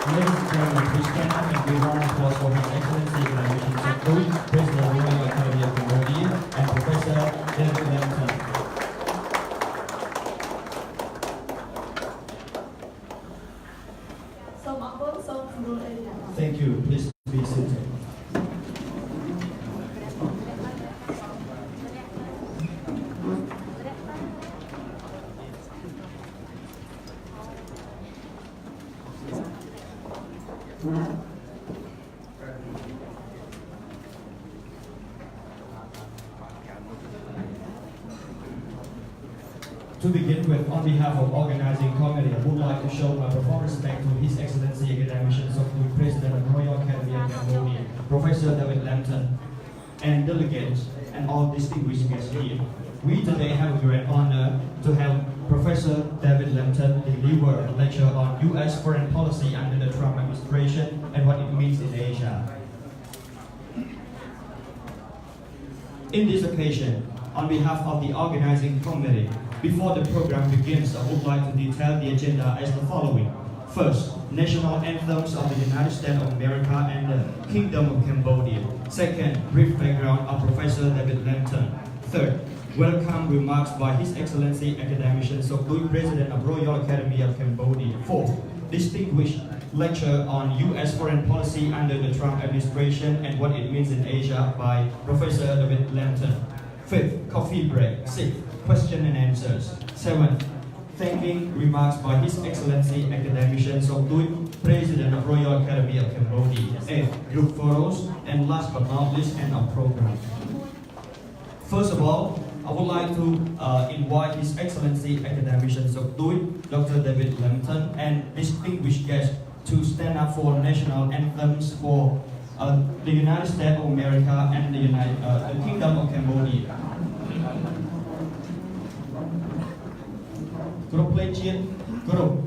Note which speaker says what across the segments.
Speaker 1: Ladies and gentlemen, please stand up and give round of applause for His Excellency Evaluation Secretary, President of the Royal Academy of Cambodia, and Professor David Lampton. Thank you. Please be seated. To begin with, on behalf of organizing committee, I would like to show my profound respect to His Excellency Academicians of the President of the Royal Academy of Cambodia, Professor David Lampton, and delegates and all distinguished guests here. We today have a great honor to have Professor David Lampton deliver a lecture on U.S. foreign policy under the Trump administration and what it means in Asia. In this occasion, on behalf of the organizing committee, before the program begins, I would like to detail the agenda as the following. First, national anthems of the United States of America and the Kingdom of Cambodia. Second, brief background of Professor David Lampton. Third, welcome remarks by His Excellency Academician Sokdui, President of Royal Academy of Cambodia. Fourth, distinguished lecture on U.S. foreign policy under the Trump administration and what it means in Asia by Professor David Lampton. Fifth, coffee break. Sixth, question and answers. Seventh, thanking remarks by His Excellency Academician Sokdui, President of Royal Academy of Cambodia. Eighth, group photos. And last but not least, end of program. First of all, I would like to invite His Excellency Academician Sokdui, Dr. David Lampton, and distinguished guests to stand up for national anthems for the United States of America and the Kingdom of Cambodia. Group Legend, Group.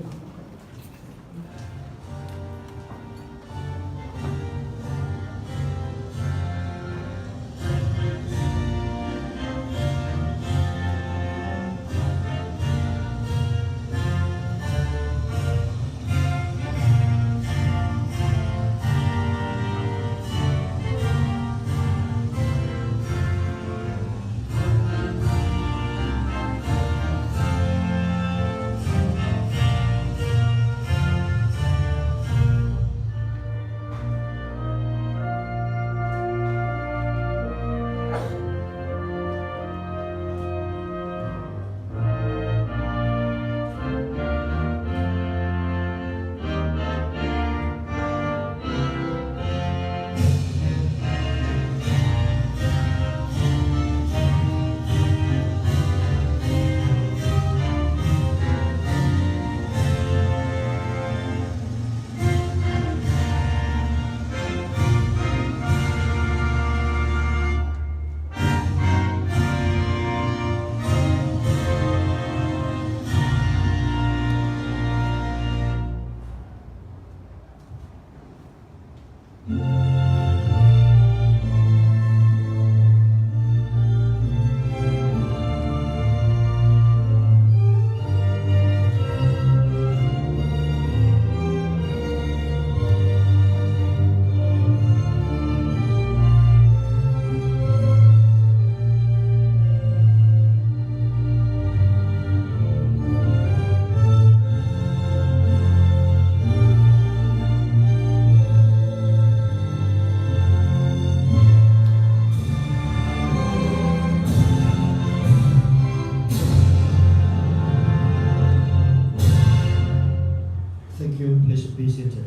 Speaker 1: Be seated.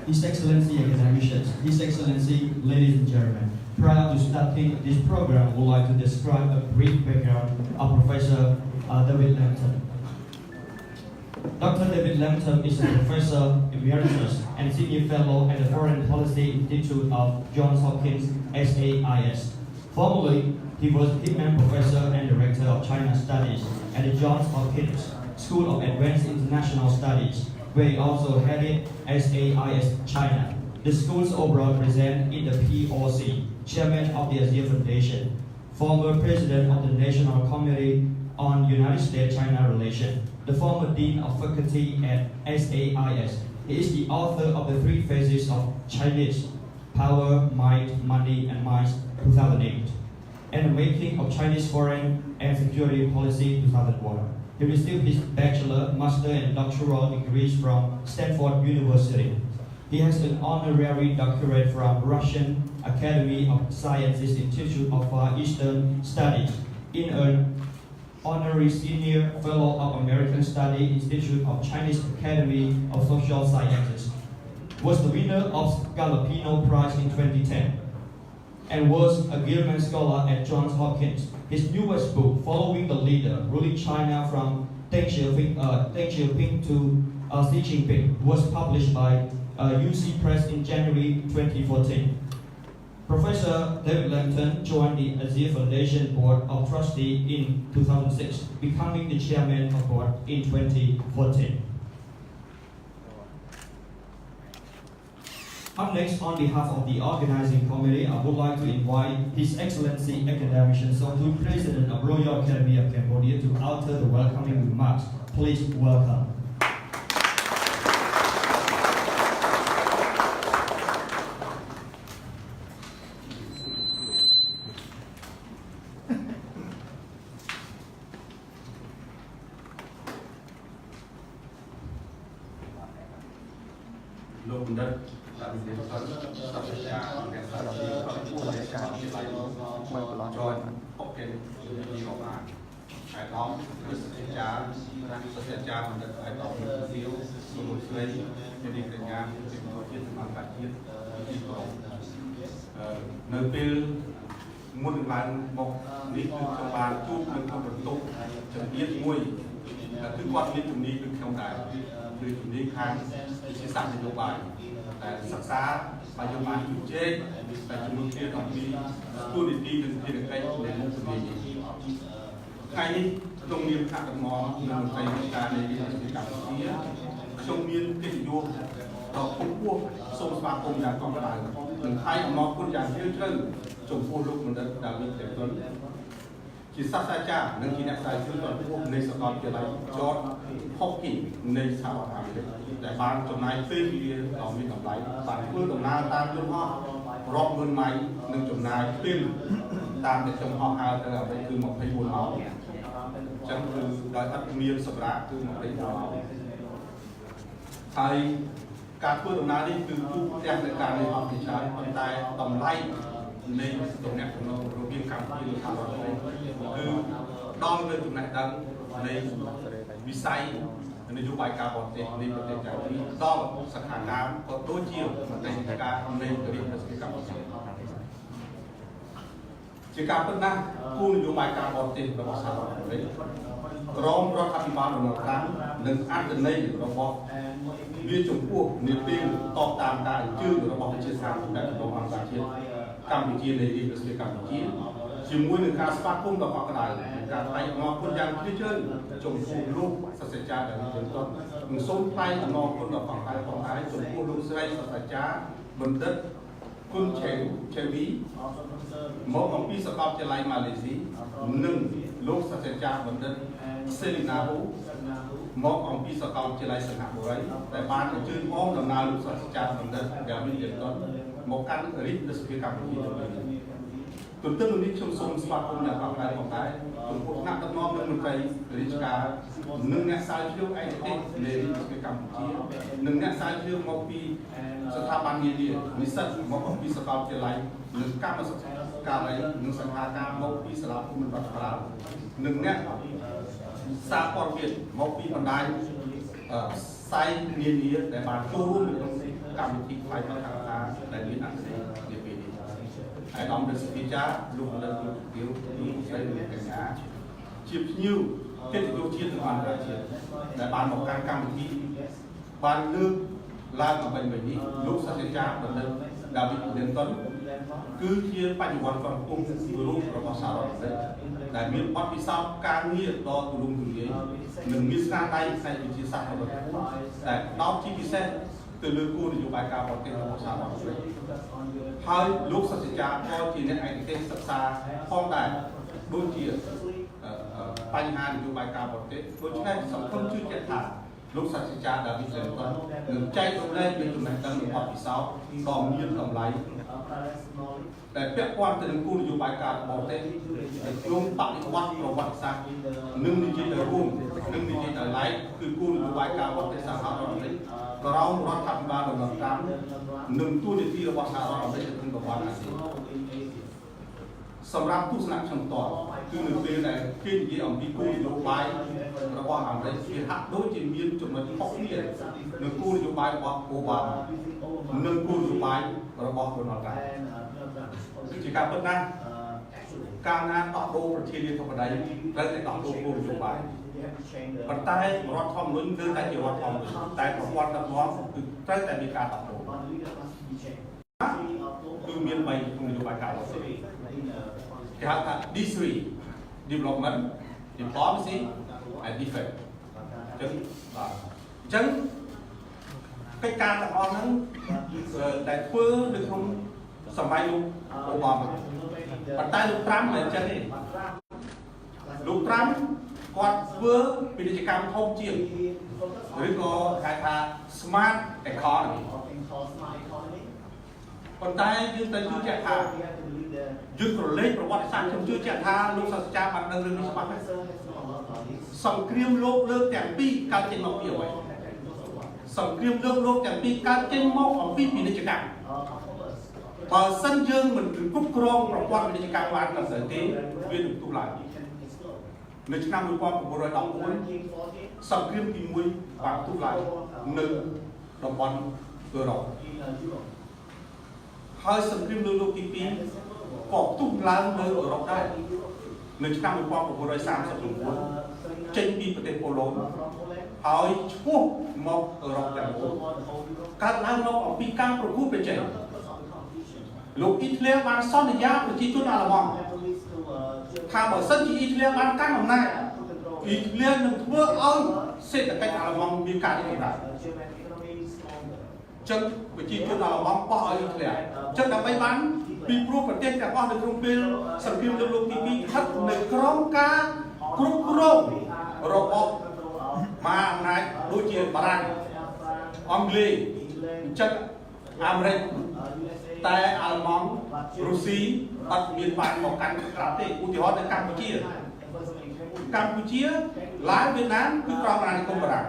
Speaker 1: His Excellency Academicians, His Excellency, ladies and gentlemen, prior to starting this program, I would like to describe a brief background of Professor David Lampton. Dr. David Lampton is a Professor Emeritus and Senior Fellow at the Foreign Policy Institute of Johns Hopkins, SAIS. Formerly, he was Hitman Professor and Director of China Studies at the Johns Hopkins School of Advanced International Studies, where he also headed SAIS China. The school's overall president in the POC, Chairman of the Asia Foundation. former president of the National Committee on United States-China Relations, the former dean of faculty at SAIS. He is the author of the 3 phases of Chinese Power, Might, Money, and Minds 2008, and the making of Chinese foreign and security policy 2001. He received his bachelor, master, and doctoral degrees from Stanford University. He has an honorary doctorate from Russian Academy of Sciences Institute of Far Eastern Studies, in an honorary senior fellow of American Study Institute of Chinese Academy of Social Sciences, was the winner of Galapino Prize in 2010, and was a Gilman Scholar at Johns Hopkins. His newest book, Following the Leader, Ruling China from Deng Xiaoping to Xi Jinping, was published by UC Press in January 2014. Professor David Lampton joined the Asia Foundation Board of Trustees in 2006, becoming the chairman of the board in 2014. Up next, on behalf of the organizing committee, I would like to invite His Excellency Academic Songtu, President of Royal Academy of Cambodia, to utter the welcoming remarks. Please welcome.
Speaker 2: នៅពេលមុនឡើងមកនេះគឺខ្ញុំបានជួបនឹងក្នុងបន្ទប់ជំនាញមួយគឺគាត់មានជំនាញដូចខ្ញុំដែរគឺជំនាញខាងវិទ្យាសាស្ត្រនយោបាយតែសិក្សាបាយយោបាយជជែកតែជំនួយគ្នាអំពីទូនីតិនិងភារកិច្ចនៃមុខជំនាញនេះថ្ងៃនេះក្នុងនាមថ្នាក់ដឹកនាំនិងមន្ត្រីរាជការនៃវិទ្យាសាស្ត្រកម្ពុជាខ្ញុំមានកិត្តិយសដ៏ខ្ពស់សូមស្វាគមន៍យ៉ាងកក់ក្ដៅនិងថ្លែងអំណរគុណយ៉ាងជ្រាលជ្រៅចំពោះលោកបណ្ឌិតដាវីតទេតុនជាសាស្ត្រាចារ្យនិងជាអ្នកស្រាវជ្រាវដ៏ខ្ពស់នៃសាកលវិទ្យាល័យ George Hopkins នៃសហរដ្ឋអាមេរិកដែលបានចំណាយពេលវេលាដ៏មានតម្លៃបានធ្វើដំណើរតាមយន្តហោះរាប់ម៉ឺនម៉ៃនិងចំណាយពេលតាមដែលខ្ញុំហោះហើរទៅអាមេរិកគឺ24ម៉ោងអញ្ចឹងគឺដោយអត់មានសម្រាប់គឺ24ម៉ោងហើយការធ្វើដំណើរនេះគឺទូទាំងនៃការនៃអភិជាប៉ុន្តែតម្លៃនៃទំនាក់ទំនងរវាងកម្ពុជានិងសហរដ្ឋអាមេរិកគឺដល់លើចំណេះដឹងនៃវិស័យនយោបាយការបរទេសនៃប្រទេសទាំងពីរដល់សក្តានុពលក៏ដូចជាមន្ត្រីរាជការនៃរាជរដ្ឋាភិបាលកម្ពុជាជាការពិតណាស់គោលនយោបាយការបរទេសរបស់សហរដ្ឋអាមេរិកក្រមរដ្ឋាភិបាលរបស់ខាងនិងអត្ថន័យរបស់វាចំពោះនាពេលតបតាមការអញ្ជើញរបស់វិជាសាស្ត្រដែលក្នុងអង្គការជាតិកម្ពុជានៃរាជរដ្ឋាភិបាលកម្ពុជាជាមួយនឹងការស្វាគមន៍ដ៏កក់ក្ដៅនិងការថ្លែងអំណរគុណយ៉ាងជ្រាលជ្រៅចំពោះលោកសាស្ត្រាចារ្យដែលមានតននិងសូមថ្លែងអំណរគុណដល់ផងដែរចំពោះលោកស្រីសាស្ត្រាចារ្យបណ្ឌិតគុនឆេវីមកអំពីសាកលវិទ្យាល័យម៉ាឡេស៊ីនិងលោកសាស្ត្រាចារ្យបណ្ឌិតសេលីណាហ៊ូមកអំពីសាកលវិទ្យាល័យសិង្ហបុរីដែលបានអញ្ជើញផងដំណើរលោកសាស្ត្រាចារ្យបណ្ឌិតដែលមានតនមកកាន់រាជរដ្ឋាភិបាលកម្ពុជាទន្ទឹមនឹងនេះខ្ញុំសូមស្វាគមន៍អ្នកផងដែរចំពោះថ្នាក់ដឹកនាំនិងមន្ត្រីរាជការនិងអ្នកស្រាវជ្រាវឯកទេសនៃរាជរដ្ឋាភិបាលកម្ពុជានិងអ្នកស្រាវជ្រាវមកពីស្ថាប័ននានានិស្សិតមកអំពីសាកលវិទ្យាល័យនិងកម្មសិក្សាការីនិងសង្ឃាការមកពីសាលាភូមិរដ្ឋបាលនិងអ្នកសារព័ត៌មានមកពីបណ្ដាញផ្សាយនានាដែលបានចូលរួមក្នុងកម្មវិធីផ្សាយបទកម្មការដែលមានអត្ថន័យនាពេលនេះហើយអង្គរដ្ឋាភិបាលលោកបណ្ឌិតលោកទាវលោកស្រីលោកកញ្ញាជាភ្ញៀវកិត្តិយសជាតិនិងអន្តរជាតិដែលបានមកកាន់កម្មវិធីបានលើកឡើងអំបញ្ញនេះលោកសាស្ត្រាចារ្យបណ្ឌិតដាវីតលៀនតុនគឺជាបច្ចុប្បន្នកំពុងរូបរបស់សហរដ្ឋអាមេរិកដែលមានបទពិសោធន៍ការងារដ៏ទូលំទូលាយនិងមានស្នាដៃផ្នែកវិទ្យាសាស្ត្ររបស់តែដោតជាពិសេស từ lứa cô thì dùng bài cao một tiếng là một sao một rồi hai lúc sau thì cha coi thì nên anh tên sắp xa phong đài đôi chia bánh hàng dùng bài cao một tiếng đôi khi này sống không chưa chết thả lúc sau thì cha đã bị dần tuần đừng chạy xuống lên bên tụi này tân được học thì sao còn nhiên cầm lấy để biết quan từ đường cung dùng bài cao một tiếng luôn tạo những quan của vật sang nâng đi trên đời cung nâng đi trên đời láiคือcung dùng bài cao một tiếng sao họ đấyเราทำบาลงกรรมหนึ่งตู้ที่เราบอกเราได้จะเป็นกับวันอาทิตย์สำหรับผู้สนับสนุนต่อคือหนึ่งปีในที่ที่องค์พิคูนโยบายเราบอกอะไรที่หักโดยจีนยืนจุดมันที่พกเนี่ยหนึ่งกู้นโยบายบอกโอบาหนึ่งกู้นโยบายเราบอกคนละกันจีการเป็นนั้นการงานต่อโดประเทศนี้ทำอะไรแล้วแต่ต่อโดกู้นโยบายปัจจัยรถทอมลุ้นคือแต่เกี่ยวกับทอมแต่ของวันละร้อนคือแต่มีการต่อโดคือมีใบของนโยบายการเราสิที่หาD3 development diplomacy and defense จึงcáiการต่างๆนั้นแต่เพื่อหรือkhôngสมัยลูกโอบามาปัจจัยลูกทรัมป์เลยจะนี่ลูกทรัมป์กอดเพื่อเป็นกิจกรรมท่องเที่ยวหรือก็ขายทา smart economy ปัจจัยยืนแต่ยืนแจกทายืนกระเล็กประวัติศาสตร์ชมชื่อแจกทาลูกศาสตราบันเดินเรื่องนี้สมัครสงครามโลกเลิกแต่ปีการเจนมาเกี่ยวไว้สงครามโลกแต่ปีการเจนมาของปีเป็นกิจกรรมพอสั้นยืนเหมือนถึงคุ้มครองประวัติเป็นกิจกรรมวันกับเสถียรเวียนตุลาในช่วงนั้นมีความปวดร้อนม้วนสังเกตที่มวยบางทุกหลายหนึ่งดอกบอลเกลือหลอกให้สังเกตเรื่องโลกที่ปีกอบทุกหลายเนื้อหลอกได้ในช่วงนั้นมีความปวดร้อน3 สัปดาห์ม้วนเจนปีประเทศโปแลนด์ให้ช่วงมอกหลอกอย่างโง่การล้างหลอกออกปีการประคุเป็นเจนลูกอิตาลีบางซ่อนในยาประชิดจุดอาลามองถ้าบอกสั้นที่อิตาลีบางกั้งของนายอิตาลีหนึ่งเพื่อเอาเศรษฐกิจอาลามองมีการที่ไหนจึงประชิดจุดอาลามองป้ออิตาลีจึงทำให้บ้านปีปลูกประเทศแต่ว่าในกรุงเทพสังคมโลกที่มีทัดในกรองการกรุบกรองระบบมาในดูจีนบารังอังกฤษจึงอเมริกแต่อัลมอนรัสเซียปัจจุบันผ่านของการกระทำอุติหอในกัมพูชีหลายเวียดนามคือกรองการนิคมบารัง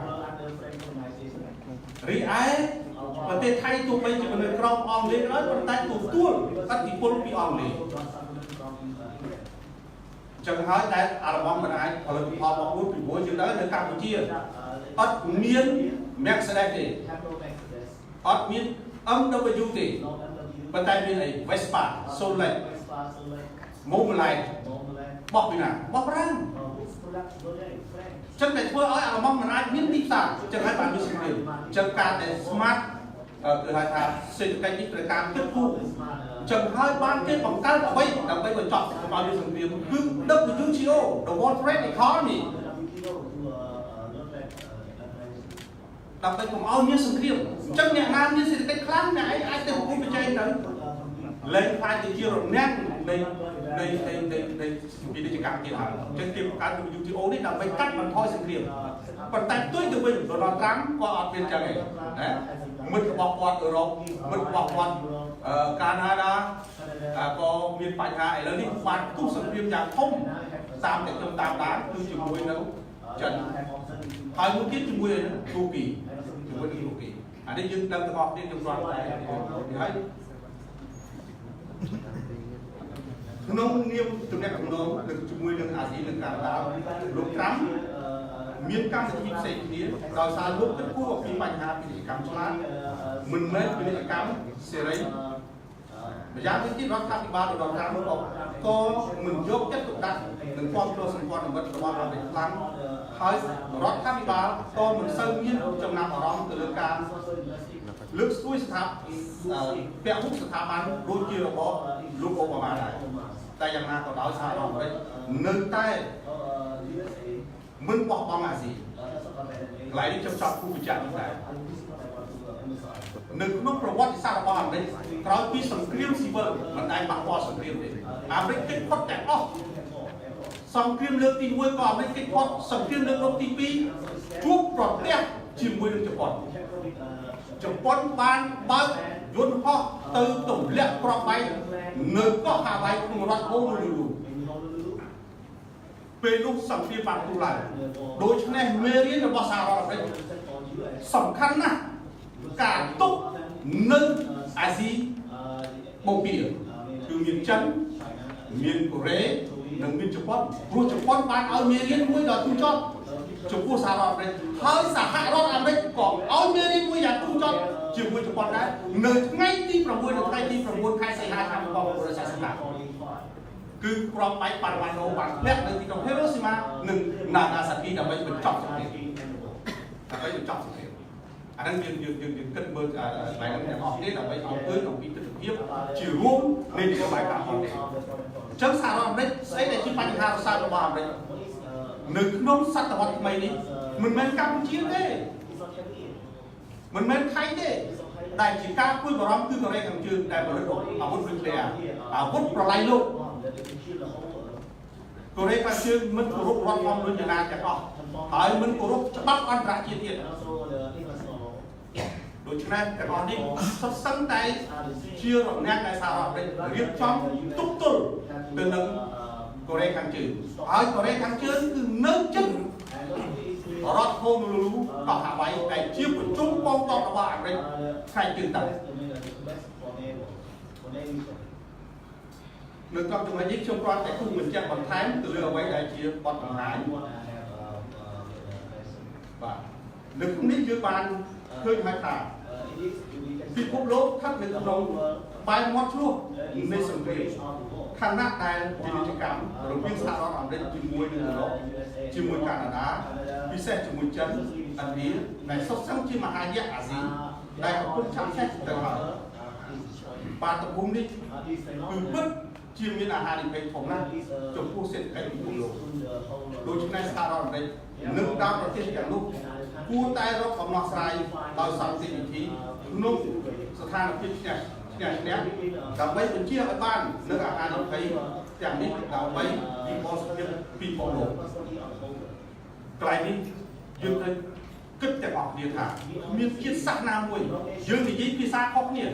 Speaker 2: รีไอประเทศไทยตัวไปจะเป็นกรองอังกฤษแล้วประเทศตัวตัวตัดอิทธิพลปีอังกฤษจังหวะแต่อัลมอนมันไอ้พลังพอบอกว่าปีโบจะได้ในกัมพูชีอัดเมียนแม็กซ์ได้ดีอัดเมียนMWT ปัจจัยเป็นไอ้เวสป้าโซลเล่โมเมลัยบอกไปนะบอกรังจังแต่เพื่อเอาอาลมองมันอาจมีติดตาจังให้บ้านมีสิ่งเดียวจังการแต่สมาร์ทคือหาทางเศรษฐกิจกิจการเกิดขึ้นจังให้บ้านเกิดของการเอาไว้ดับไปบนจอบบ้านมีสิ่งเดียวคือ WTO the World Trade Economy ดับไปผมเอาเนี่ยสังเกตจังเนี่ยน้ำเนี่ยเศรษฐกิจครั้งไหนไอ้เต็มที่ไปใจนั้นเลยพายจะเกี่ยวกับแน่นในกิจกรรมที่ทำจังเกี่ยวกับการดูWTOนี่ดับไปกัดมันทอยสังเกตปัจจัยตัวจะเป็นโดนรั้งก็อาจเป็นจังไงนะมันบอกว่ายุโรปมันบอกว่าแคนาดาก็มีปัญหาไอ้แล้วนี่ฟันตู้สังเกตอย่างทุ่มตามแต่จำตามร้านคือจุดมวยนั้นจันหายมุกิจุดมวยนั้นทูปีวันนี้โอเคอันนี้ยึดดังตลอดนี่ยังรอได้ให้น้องเนียมตรงนี้ของน้องเรื่องจุ่มมือเรื่องอาศีเรื่องการดาวลูกครั้งมีการสิทธิเสรีนี้เราสารลูกทั้งคู่มีปัญหากิจกรรมชนะมันไม่เป็นกิจกรรมเสรีพยายามที่รัฐบาลเราทำก็มึงยกจัดตุกดันหนึ่งความตัวสังคมหนึ่งวัตถุว่าเราเป็นครั้งให้รัฐบาลก็มึงเสริมยิ่งจำนำอารมณ์từการลึกสู้สถาเปียกทุกสถาบันรู้จีระบบลูกโอบามาได้แต่ยังนาต่อดาวชาเราไปหนึ่งใต้มึงบอกบางอาศีหลายที่จะจับผู้วิจารณ์ได้ នៅក្នុងប្រវត្តិសាស្ត្ររបស់អាមេរិកក្រោយពីសង្គ្រាមស៊ីវិលមិនដែលប៉ះពាល់សង្គ្រាមទេអាមេរិកគេផុតទាំងអស់សង្គ្រាមលើកទី1ក៏អាមេរិកគេផុតសង្គ្រាមលើកទី2ជួបប្រទះជាមួយនឹងជប៉ុនបានបើកយន្តហោះទៅទម្លាក់គ្រាប់បែកនៅកោះហាវ៉ៃក្នុងរដ្ឋហូនូលូលូពេលនោះសង្គ្រាមបានទូឡើងដូច្នេះមេរៀនរបស់សហរដ្ឋអាមេរិកសំខាន់ណាស់ការទុកនៅអាស៊ីបូព៌ាគឺមានចិនមានកូរ៉េនិងមានជប៉ុនព្រោះជប៉ុនបានឲ្យមេរៀនមួយដល់ទូចត់ចំពោះសហរដ្ឋអាមេរិកហើយសហរដ្ឋអាមេរិកក៏ឲ្យមេរៀនមួយយ៉ាងទូចត់ជាមួយជប៉ុនដែរនៅថ្ងៃទី6និងថ្ងៃទី9ខែសីហាឆ្នាំ1945គឺគ្រាប់បែកប៉ារ៉ាម៉ាណូបានធ្លាក់នៅទីក្រុងហេរ៉ូស៊ីម៉ានិងណាហ្គាសាគីដើម្បីបញ្ចប់សង្គ្រាមអានឹងយើងគិតមើលបែបហ្នឹងទាំងអស់គ្នាដើម្បីឲ្យឃើញអំពីទស្សនវិជ្ជាជារួមនៃនយោបាយការបរទេសអញ្ចឹងសហរដ្ឋអាមេរិកស្អីដែលជាបញ្ហារសើបរបស់អាមេរិកនៅក្នុងសតវត្សថ្មីនេះមិនមែនកម្ពុជាទេមិនមែនថៃទេដែលជាការព្រួយបារម្ភគឺកូរ៉េខាងជើងដែលផលិតអាវុធនុយក្លេអ៊ែរអាវុធប្រឡាយលោកកូរ៉េខាងជើងមិនគោរពរដ្ឋធម្មនុញ្ញណាទាំងអស់ហើយមិនគោរពច្បាប់អន្តរជាតិទៀតដូច្នេះទាំងអស់នេះសុទ្ធសឹងតែជារនាំងដែលសហរដ្ឋអាមេរិករៀបចំទប់ទល់ទៅនឹងកូរ៉េខាងជើងហើយកូរ៉េខាងជើងគឺនៅជិតរដ្ឋហូនូលូលូកោះហាវ៉ៃដែលជាប្រជុំកងទ័ពរបស់អាមេរិកខែជើងទៅនៅក្នុងចំណុចនេះខ្ញុំគ្រាន់តែគូបញ្ជាក់បន្ថែមទៅលើអ្វីដែលជាបទបង្ហាញបាទនៅក្នុងនេះយើងបានឃើញហើយថាពិភពលោកស្ថិតនៅក្នុងបែបមាត់ឆ្លោះនៃសង្គ្រាមខណៈដែលពាណិជ្ជកម្មរវាងសហរដ្ឋអាមេរិកជាមួយនឹងអឺរ៉ុបជាមួយកាណាដាពិសេសជាមួយចិនឥណ្ឌាដែលសុទ្ធសឹងជាមហាយៈអាស៊ីដែលកំពុងចាប់សេះទៅហើយបាតុភូមិនេះគឺពិតជាមានអាហារនិភ័យធំណាស់ចំពោះសេដ្ឋកិច្ចពិភពលោកដូច្នេះសហរដ្ឋអាមេរិកនិងតាមប្រទេសទាំងនោះគួរតែរកដំណោះស្រាយដោយសន្តិវិធីក្នុងស្ថានភាពឈ្នះដើម្បីបញ្ជាឲ្យបាននៅអាហារនិភ័យទាំងនេះដើម្បីវិបត្តិសភាពពិភពលោកកន្លែងនេះយើងត្រូវគិតទាំងអស់គ្នាថាមានជាតិសាសន៍ណាមួយយើងនិយាយភាសាខុសគ្នា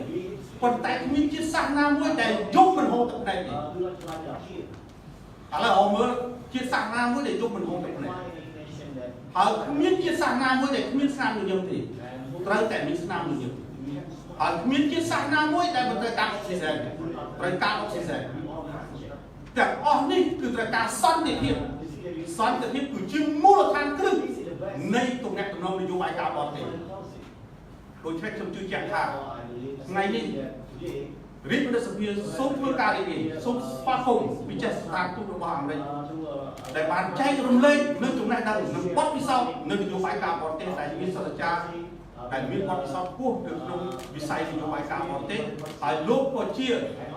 Speaker 2: ប៉ុន្តែគ្មានជាតិសាសន៍ណាមួយដែលយំមិនហូរទឹកភ្នែកទេឥឡូវអមមើលជាតិសាសន៍ណាមួយដែលយំមិនហូរទឹកភ្នែកហើយគ្មានជាតិសាសន៍ណាមួយដែលគ្មានស្នាមញញឹមទេត្រូវតែមានស្នាមញញឹមហើយគ្មានជាតិសាសន៍ណាមួយដែលមិនត្រូវការអុកស៊ីហ្សែនត្រូវការអុកស៊ីហ្សែនទាំងអស់នេះគឺត្រូវការសន្តិភាពគឺជាមូលដ្ឋានគ្រឹះនៃទំនាក់ទំនងនយោបាយការបរទេសដូច្នេះខ្ញុំជឿជាក់ថាថ្ងៃនេះរាជរដ្ឋសភាសូមធ្វើការរីករាយសូមស្វាគមន៍វិចេស្ថានទូតរបស់អាមេរិកដែលបានចែករំលែកនៅចំណេះដឹងនិងបទពិសោធន៍នៅនយោបាយការបរទេសដែលមានសិទ្ធិចារដែលមានបទពិសោធន៍ខ្ពស់នៅក្នុងវិស័យនយោបាយការបរទេសហើយលោកក៏ជា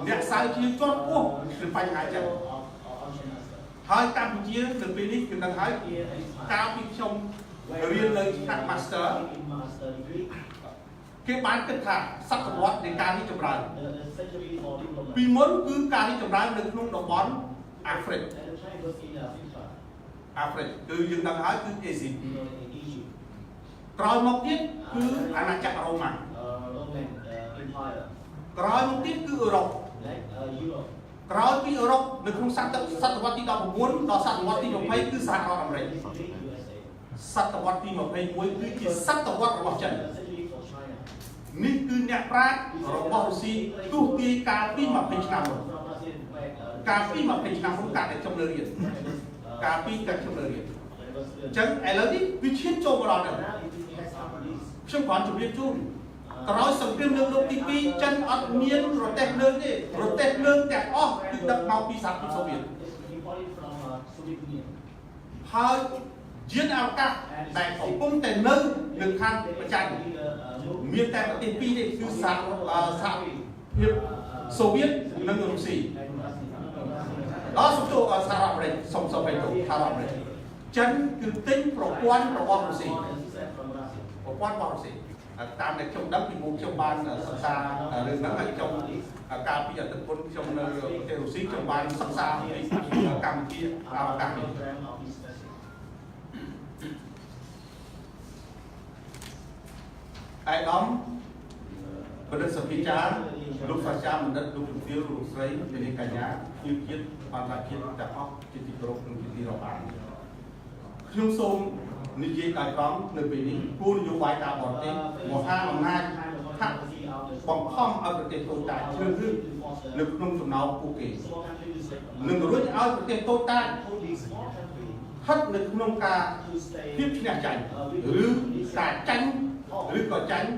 Speaker 2: អ្នកស្រាវជ្រាវជាន់ខ្ពស់ក្នុងបញ្ហាចឹងហើយកម្ពុជានៅពេលនេះគឺនឹងហើយកាលពីខ្ញុំរៀននៅថ្នាក់ Master គេបានគិតថាសតវត្សនៃការរីកចម្រើនពីមុនគឺការរីកចម្រើននៅក្នុងតំបន់អាហ្វ្រិកគឺយើងដឹងហើយគឺអេស៊ីក្រោយមកទៀតគឺអាណាចក្ររ៉ូម៉ាំងក្រោយមកទៀតគឺអឺរ៉ុបក្រោយពីអឺរ៉ុបនៅក្នុងសតវត្សទី19ដល់សតវត្សទី20គឺសហរដ្ឋអាមេរិកសតវត្សទី21គឺជាសតវត្សរបស់ចិននេះគឺអ្នកប្រាជ្ញរបស់រុស្ស៊ីទស្សន៍ទាយកាលពី20ឆ្នាំមុនកាលពី20ឆ្នាំមុនការដែលខ្ញុំនៅរៀនកាលពីការខ្ញុំនៅរៀនអញ្ចឹងឥឡូវនេះវាឈានចូលមកដល់នេះខ្ញុំគ្រាន់ជម្រាបជូនក្រោយសង្គ្រាមលោកទី2ចិនអត់មានប្រទេសលើកទេប្រទេសលើកទាំងអស់គឺដឹកមកពីសហភាពសូវៀតហើយយានអវកាសដែលកំពុងតែនៅនឹងខាងប្រចាំមានតែប្រទេសពីរទេគឺសហភាពសូវៀតនិងរុស្ស៊ីដល់សុំទោសសហរដ្ឋអាមេរិកសុំបេតុសហរដ្ឋអាមេរិកចិនគឺទិញប្រព័ន្ធរបស់រុស្ស៊ីប្រព័ន្ធរបស់រុស្ស៊ី តាមដែលខ្ញុំដឹងពីមុខខ្ញុំបានសិក្សារឿងហ្នឹងហើយខ្ញុំកាលពីអតីតមុនខ្ញុំនៅប្រទេសរុស្ស៊ីខ្ញុំបានសិក្សាពីកម្ពុជាអវកាសនេះអាយដាមបណ្ឌិតសភាចារលោកសាស្ត្រាចារ្យបណ្ឌិតលោកជំទាវលោកស្រីវិនិកញ្ញាជាជាតិបណ្ដាជាតិទាំងអស់ជាទីគោរពនិងជាទីរាប់អានខ្ញុំសូមនិយាយដោយត្រង់នៅពេលនេះគោលនយោបាយការបរទេសមហាអំណាចថាបង្ខំឲ្យប្រទេសតូចតាចជ្រើសរើសនៅក្នុងចំណោមពួកគេនឹងរួចឲ្យប្រទេសតូចតាចស្ថិតនៅក្នុងការភាពឈ្នះចាញ់ឬការចាញ់ឬក៏ចាញ់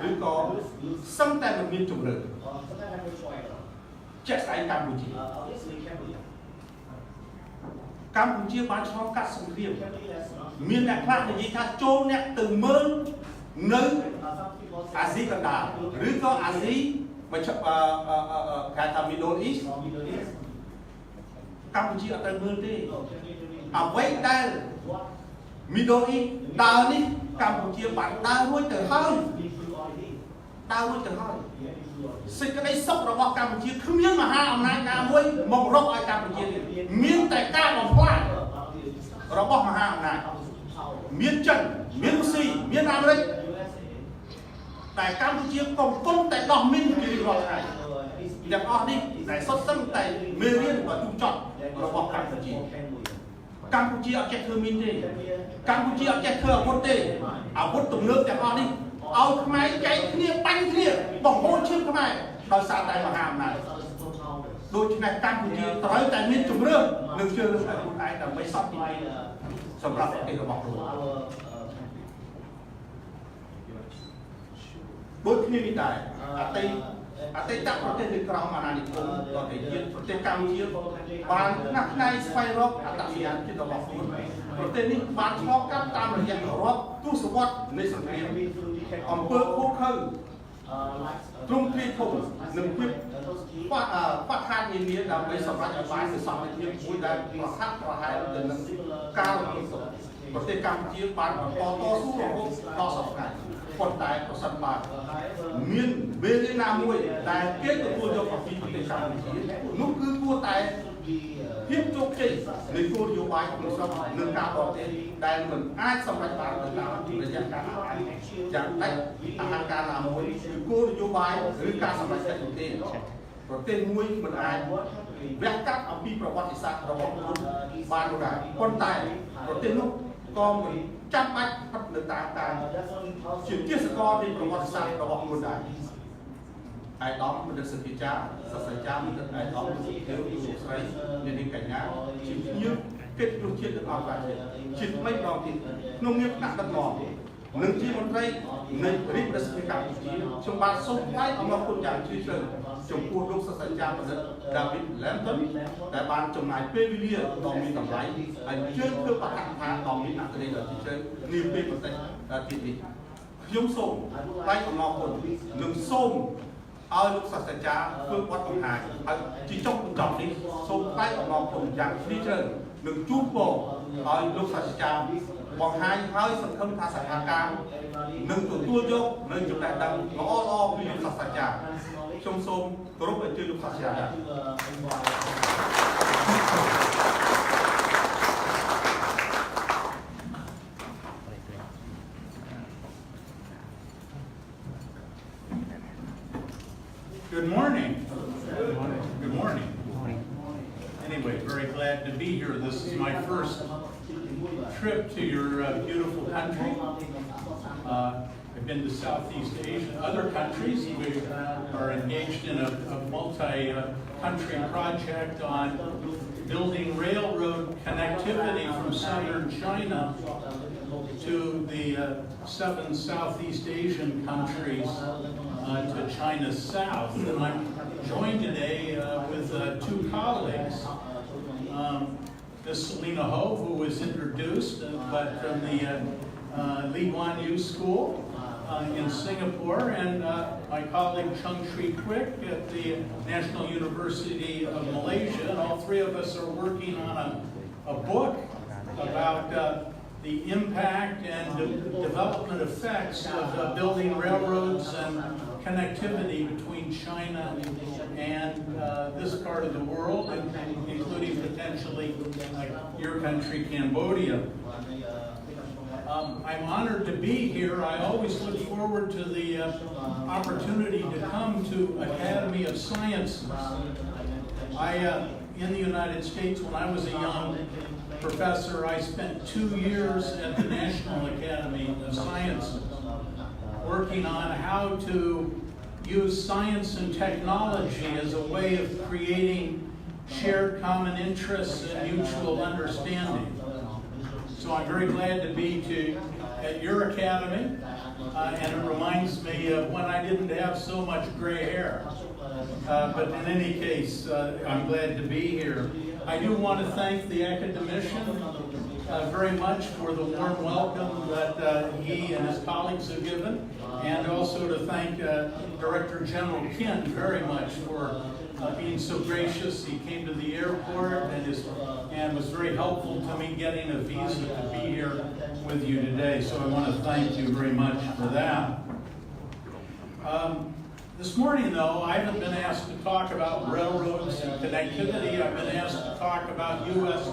Speaker 2: ឬក៏សឹងតែមិនមានជម្រើសជាក់ស្ដែងកម្ពុជាបានឆ្លងកាត់សង្គ្រាមមានអ្នកខ្លះនិយាយថាចូលអ្នកទៅមើលនៅអាស៊ីកណ្ដាលឬក៏អាស៊ីមកគេថា Middle East កម្ពុជាអត់ទៅមើលទេអ្វីដែល Middle East ដើរនេះកម្ពុជាបានដើររួចទៅហើយសេចក្តីសុខរបស់កម្ពុជាគ្មានមហាអំណាចណាមួយមករកឲ្យកម្ពុជាទេមានតែការបំផ្លាញរបស់មហាអំណាចមានចិនមានរុស្ស៊ីមានអាមេរិកតែកម្ពុជាកំពុងតែដោះមីនជារៀងរាល់ថ្ងៃទាំងអស់នេះតែសុទ្ធសឹងតែមេរៀនដ៏ជូរចត់របស់កម្ពុជាអត់ចេះធ្វើមីនទេកម្ពុជាអត់ចេះធ្វើអាវុធទេអាវុធទំនើបទាំងអស់នេះឲ្យខ្មែរចែកគ្នាបាញ់គ្នាបង្ហូរឈាមខ្មែរដោយសារតែមហាអំណាចដូច្នេះកម្ពុជាត្រូវតែមានជំរឿននិងជ្រើសរើសឲ្យខ្លួនឯងដើម្បីសន្តិភាពសម្រាប់ប្រទេសរបស់ខ្លួនដូចគ្នានេះដែរអតីតប្រទេសនៅក្រោមអាណានិគមប្រទេសជាតិប្រទេសកម្ពុជាបានផ្នែកផ្នែកស្វែងរកអត្តសញ្ញាណជាតិរបស់ខ្លួនប្រទេសនេះបានឆ្លងកាត់តាមរយៈរាប់ទសវត្សរ៍នៃសង្គ្រាមអំពើឃោរឃៅទ្រង់ទ្រាយធំនិងភាពបត់ខាតនានាដើម្បីសម្រេចឲ្យបាននូវសន្តិភាពមួយដែលប្រហាក់ប្រហែលទៅនឹងការរំលោភប្រទេសកម្ពុជាបានបន្តតស៊ូរហូតដល់សព្វថ្ងៃប៉ុន្តែប្រសិនបើមានវេលាណាមួយដែលគេទទួលយកអំពីប្រទេសកម្ពុជានោះគឺគួរតែភាពជោគជ័យនៃគោលនយោបាយក្នុងស្រុកនិងការបរទេសដែលមិនអាចសម្រេចបានទៅតាមរយៈការយ៉ាងដាច់អហង្ការណាមួយគឺគោលនយោបាយឬការសម្រេចចិត្តនោះទេប្រទេសមួយមិនអាចវះកាត់អំពីប្រវត្តិសាស្ត្ររបស់ខ្លួនបាននោះដែរប៉ុន្តែប្រទេសនោះក៏មិនចាំបាច់ស្ថិតនៅតាមការជាទាសករនៃប្រវត្តិសាស្ត្ររបស់ខ្លួនដែរអាយដាមបណ្ឌិតសភាចារសាស្ត្រាចារ្យបណ្ឌិតអាយដាមលោកស្រីនាងកញ្ញាជាភ្ញៀវកិត្តិយសជាតិទាំងអស់បាទជាថ្មីម្ដងទៀតក្នុងនាមថ្នាក់ដឹកនាំនិងជាមន្ត្រីនៃរាជរដ្ឋាភិបាលកម្ពុជាខ្ញុំបាទសូមថ្លែងអំណរគុណយ៉ាងជ្រាលជ្រៅចំពោះលោកសាស្ត្រាចារ្យបណ្ឌិត David Lampton ដែលបានចំណាយពេលវេលាដ៏មានតម្លៃហើយជឿនធ្វើបទកថាដ៏មានអត្ថន័យដ៏ជ្រាលជ្រៅនាពេលបន្តិចទៀតនេះខ្ញុំសូមថ្លែងអំណរគុណនិងសូមឲ្យលោកសាស្ត្រាចារ្យធ្វើបទបង្ហាញហើយជាចុងបញ្ចប់នេះសូមថ្លែងអំណរគុណយ៉ាងជ្រាលជ្រៅនិងជូនពរឲ្យលោកសាស្ត្រាចារ្យបង្ហាញហើយសង្ឃឹមថាសហការនឹងទទួលយកនៅចំណេះដឹងល្អពីលោកសាស្ត្រាចារ្យខ្ញុំសូមគោរពអញ្ជើញលោកសាស្ត្រាចារ្យ
Speaker 3: Good morning. Good morning. Anyway, very glad to be here. This is my first trip to your beautiful country. I've been to Southeast Asia, other countries. We are engaged in a multi-country project on building railroad connectivity from southern China to the 7 Southeast Asian countries to China's south. And I'm joined today with 2 colleagues. Miss Selena Ho, who was introduced, but from the Lee Kuan Yew School in Singapore, and my colleague Chung Tree Quick at the National University of Malaysia. And all 3 of us are working on a book about the impact and development effects of building railroads and connectivity between China and this part of the world, including potentially your country, Cambodia. I'm honored to be here. I always look forward to the opportunity to come to Academy of Sciences. In the United States, when I was a young professor, I spent 2 years at the National Academy of Sciences working on how to use science and technology as a way of creating shared common interests and mutual understanding. So I'm very glad to be at your academy, and it reminds me of when I didn't have so much gray hair. But in any case, I'm glad to be here. I do want to thank the academician very much for the warm welcome that he and his colleagues have given, and also to thank Director General Kin very much for being so gracious. He came to the airport and was very helpful to me getting a visa to be here with you today. So I want to thank you very much for that. This morning, though, I haven't been asked to talk about railroads and connectivity. I've been asked to talk about U.S.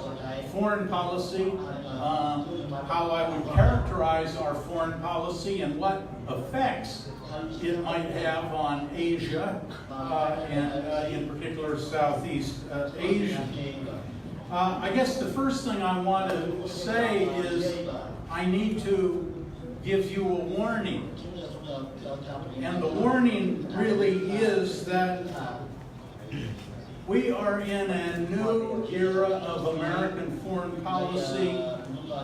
Speaker 3: foreign policy, how I would characterize our foreign policy and what effects it might have on Asia, and in particular Southeast Asia. I guess the first thing I want to say is I need to give you a warning. And the warning really is that we are in a new era of American foreign policy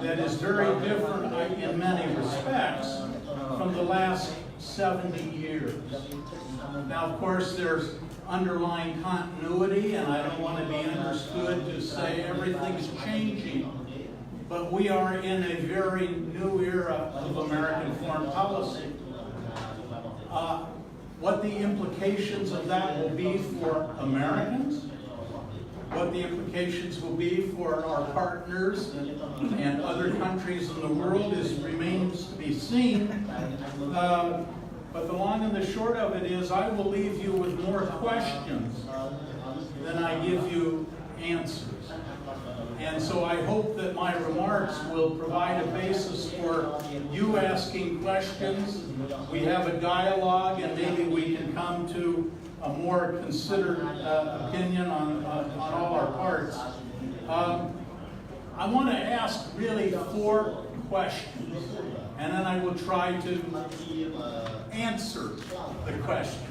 Speaker 3: that is very different in many respects from the last 70 years. Now, of course, there's underlying continuity, and I don't want to be understood to say everything's changing, but we are in a very new era of American foreign policy. What the implications of that will be for Americans, what the implications will be for our partners and other countries in the world remains to be seen. But the long and the short of it is I will leave you with more questions than I give you answers. And so I hope that my remarks will provide a basis for you asking questions. We have a dialogue, and maybe we can come to a more considered opinion on all our parts. I want to ask really 4 questions, and then I will try to answer the questions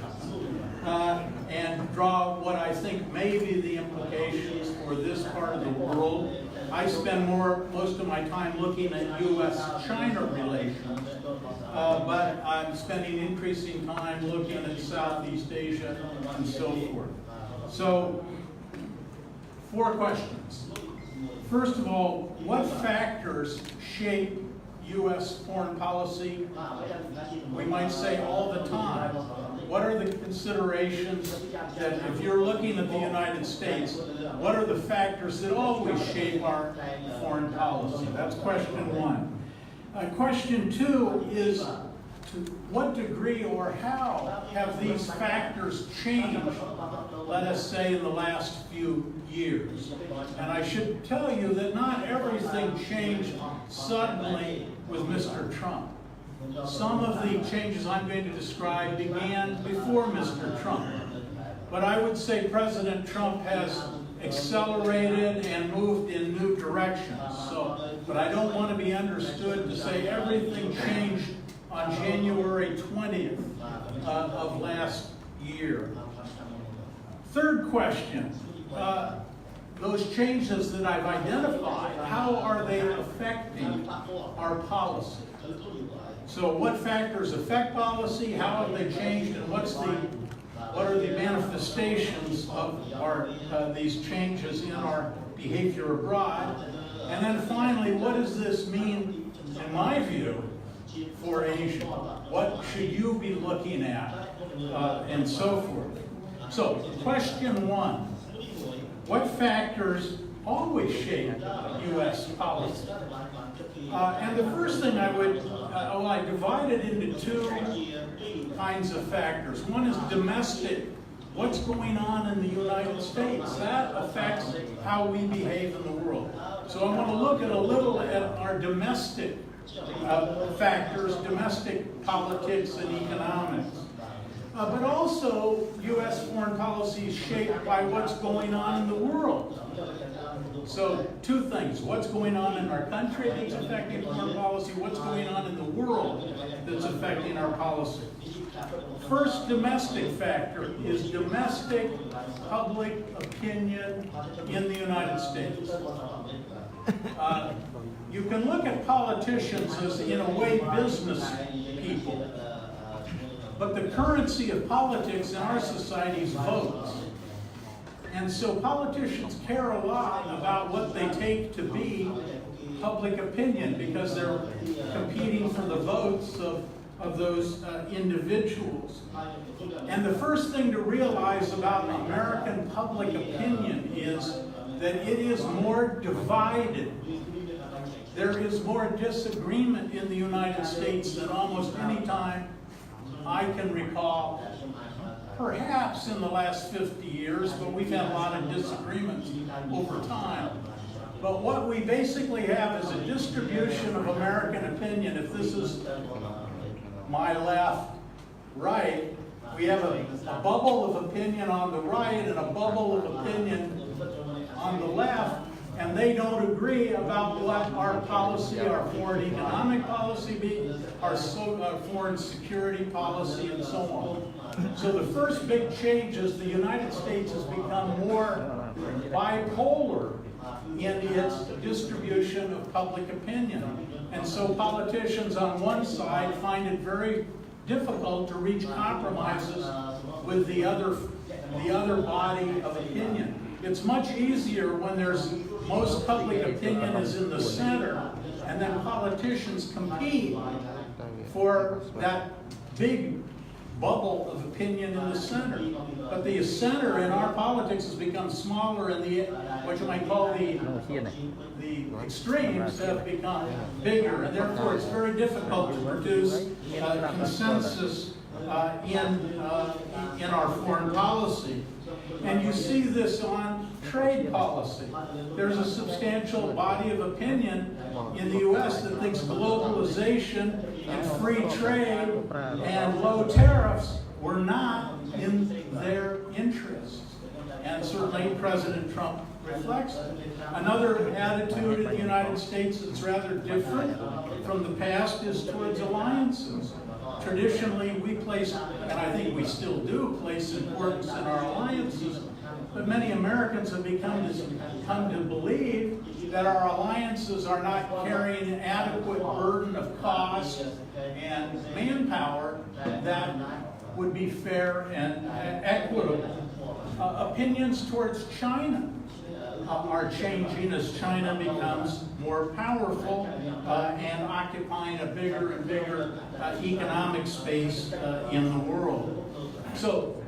Speaker 3: and draw what I think may be the implications for this part of the world. I spend most of my time looking at U.S.-China relations, but I'm spending increasing time looking at Southeast Asia and so forth. So, 4 questions. First of all, what factors shape U.S. foreign policy? We might say all the time. What are the considerations that, if you're looking at the United States, what are the factors that always shape our foreign policy? That's question 1. Question 2 is, to what degree or how have these factors changed, let us say, in the last few years? And I should tell you that not everything changed suddenly with Mr. Trump. Some of the changes I'm going to describe began before Mr. Trump. But I would say President Trump has accelerated and moved in new directions. But I don't want to be understood to say everything changed on January 20th of last year. Third question, those changes that I've identified, how are they affecting our policy? So what factors affect policy, how have they changed, and what are the manifestations of these changes in our behavior abroad? And then finally, what does this mean, in my view, for Asia? What should you be looking at, and so forth? So, question 1. what factors always shape U.S. policy? And the first thing I divide it into two kinds of factors. One is domestic. What's going on in the United States? That affects how we behave in the world. So I want to look at a little at our domestic factors, domestic politics and economics. But also, U.S. foreign policy is shaped by what's going on in the world. So, two things. What's going on in our country that's affecting foreign policy? What's going on in the world that's affecting our policy? First domestic factor is domestic public opinion in the United States. You can look at politicians as, in a way, business people. But the currency of politics in our society is votes. And so politicians care a lot about what they take to be public opinion because they're competing for the votes of those individuals. And the first thing to realize about American public opinion is that it is more divided. There is more disagreement in the United States than almost any time I can recall, perhaps in the last 50 years, but we've had a lot of disagreements over time. But what we basically have is a distribution of American opinion. If this is my left, right, we have a bubble of opinion on the right and a bubble of opinion on the left, and they don't agree about what our policy, our foreign economic policy be, our foreign security policy, and so on. So the first big change is the United States has become more bipolar in its distribution of public opinion. And so politicians on one side find it very difficult to reach compromises with the other body of opinion. It's much easier when most public opinion is in the center, and then politicians compete for that big bubble of opinion in the center. But the center in our politics has become smaller, and what you might call the extremes have become bigger, and therefore it's very difficult to produce consensus in our foreign policy. And you see this on trade policy. There's a substantial body of opinion in the U.S. that thinks globalization and free trade and low tariffs were not in their interests. And certainly President Trump reflects it. Another attitude in the United States that's rather different from the past is towards alliances. Traditionally, we place, and I think we still do, place importance in our alliances, but many Americans have come to believe that our alliances are not carrying an adequate burden of cost and manpower that would be fair and equitable. Opinions towards China are changing as China becomes more powerful and occupying a bigger and bigger economic space in the world. So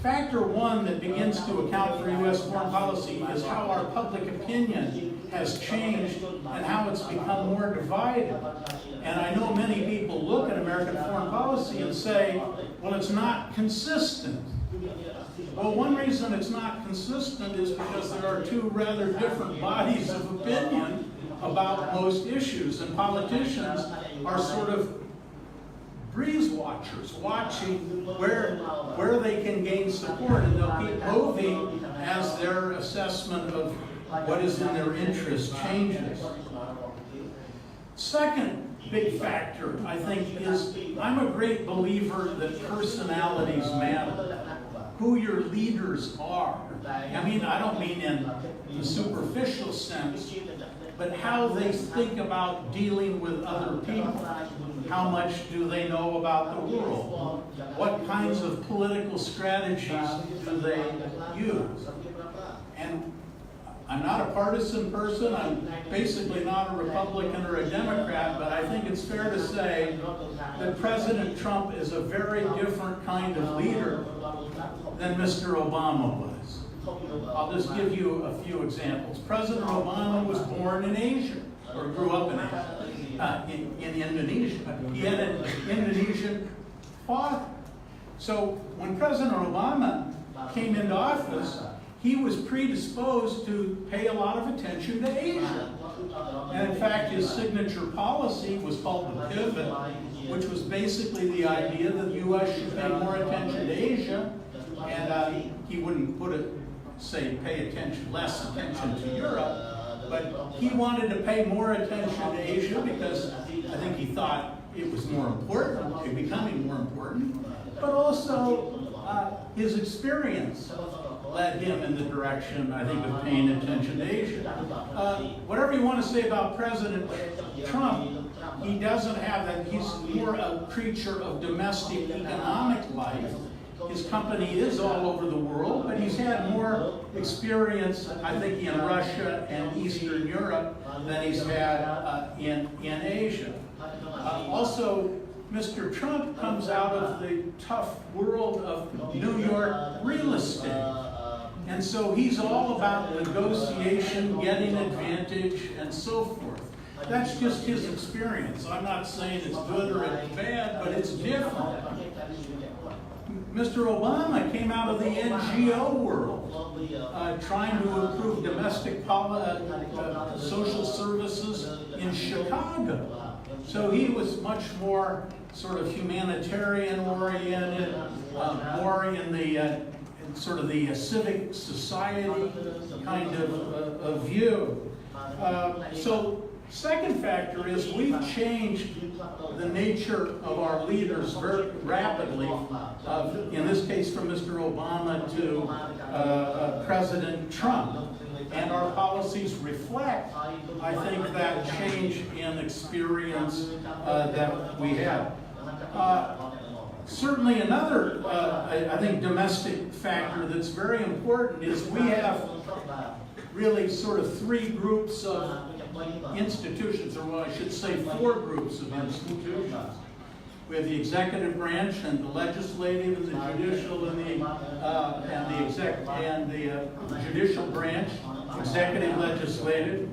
Speaker 3: factor one that begins to account for U.S. foreign policy is how our public opinion has changed and how it's become more divided. And I know many people look at American foreign policy and say, well, it's not consistent. Well, one reason it's not consistent is because there are two rather different bodies of opinion about most issues, and politicians are sort of breeze watchers, watching where they can gain support, and they'll keep moving as their assessment of what is in their interest changes. Second big factor, I think, is I'm a great believer that personalities matter. Who your leaders are. I mean, I don't mean in the superficial sense, but how they think about dealing with other people. How much do they know about the world? What kinds of political strategies do they use? And I'm not a partisan person. I'm basically not a Republican or a Democrat, but I think it's fair to say that President Trump is a very different kind of leader than Mr. Obama was. I'll just give you a few examples. President Obama was born in Asia, or grew up in Asia, in Indonesia. He had an Indonesian father. So when President Obama came into office, he was predisposed to pay a lot of attention to Asia. And in fact, his signature policy was called the Pivot, which was basically the idea that the U.S. should pay more attention to Asia, and he wouldn't put it, say, pay less attention to Europe, but he wanted to pay more attention to Asia because I think he thought it was more important, becoming more important, but also his experience led him in the direction, I think, of paying attention to Asia. Whatever you want to say about President Trump, he doesn't have that. He's more a creature of domestic economic life. His company is all over the world, but he's had more experience, I think, in Russia and Eastern Europe than he's had in Asia. Also, Mr. Trump comes out of the tough world of New York real estate. And so he's all about negotiation, getting advantage, and so forth. That's just his experience. I'm not saying it's good or it's bad, but it's different. Mr. Obama came out of the NGO world, trying to improve domestic social services in Chicago. So he was much more sort of humanitarian-oriented, more in the sort of the civic society kind of view. So second factor is we've changed the nature of our leaders very rapidly, in this case from Mr. Obama to President Trump. And our policies reflect, I think, that change in experience that we have. Certainly another, I think, domestic factor that's very important is we have really sort of three groups of institutions, or I should say 4 groups of institutions. We have the executive branch and the legislative and the judicial and the judicial branch, executive, legislative,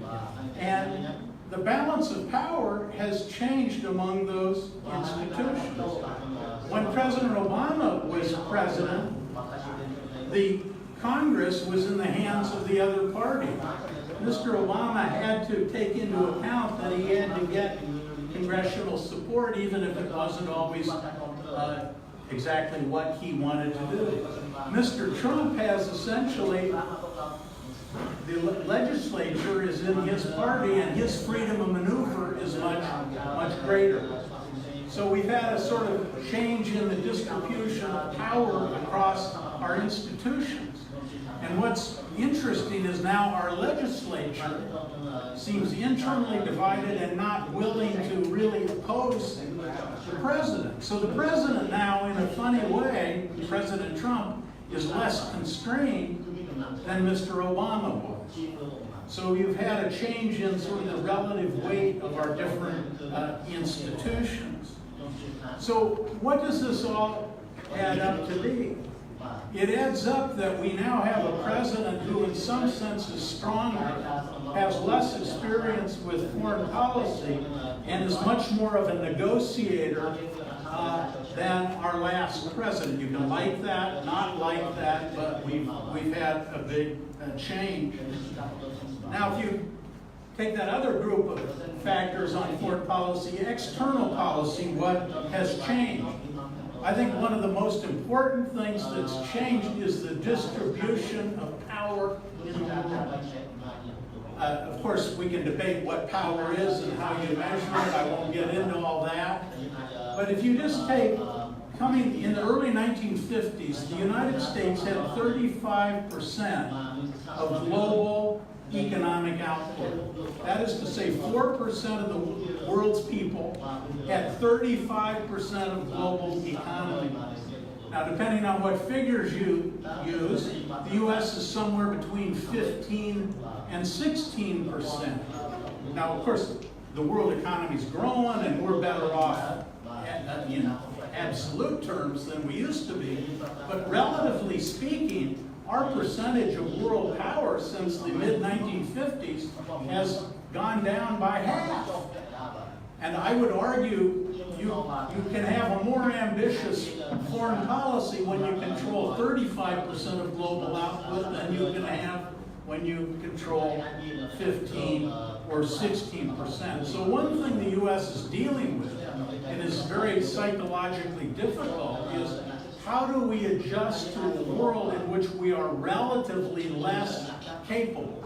Speaker 3: and the balance of power has changed among those institutions. When President Obama was president, the Congress was in the hands of the other party. Mr. Obama had to take into account that he had to get congressional support, even if it wasn't always exactly what he wanted to do. Mr. Trump has essentially, the legislature is in his party, and his freedom of maneuver is much greater. So we've had a sort of change in the distribution of power across our institutions. And what's interesting is now our legislature seems internally divided and not willing to really oppose the president. So the president now, in a funny way, President Trump, is less constrained than Mr. Obama was. So you've had a change in sort of the relative weight of our different institutions. So what does this all add up to be? It adds up that we now have a president who in some sense is stronger, has less experience with foreign policy, and is much more of a negotiator than our last president. You can like that, not like that, but we've had a big change. Now, if you take that other group of factors on foreign policy, external policy, what has changed? I think one of the most important things that's changed is the distribution of power in the world. Of course, we can debate what power is and how you measure it. I won't get into all that. But if you just take, coming in the early 1950s, the United States had 35% of global economic output. That is to say 4% of the world's people had 35% of global economy. Now, depending on what figures you use, the U.S. is somewhere between 15 and 16%. Now, of course, the world economy is growing and we're better off in absolute terms than we used to be. But relatively speaking, our percentage of world power since the mid-1950s has gone down by half. And I would argue you can have a more ambitious foreign policy when you control 35% of global output than you can have when you control 15 or 16%. So one thing the U.S. is dealing with, and is very psychologically difficult, is how do we adjust to a world in which we are relatively less capable?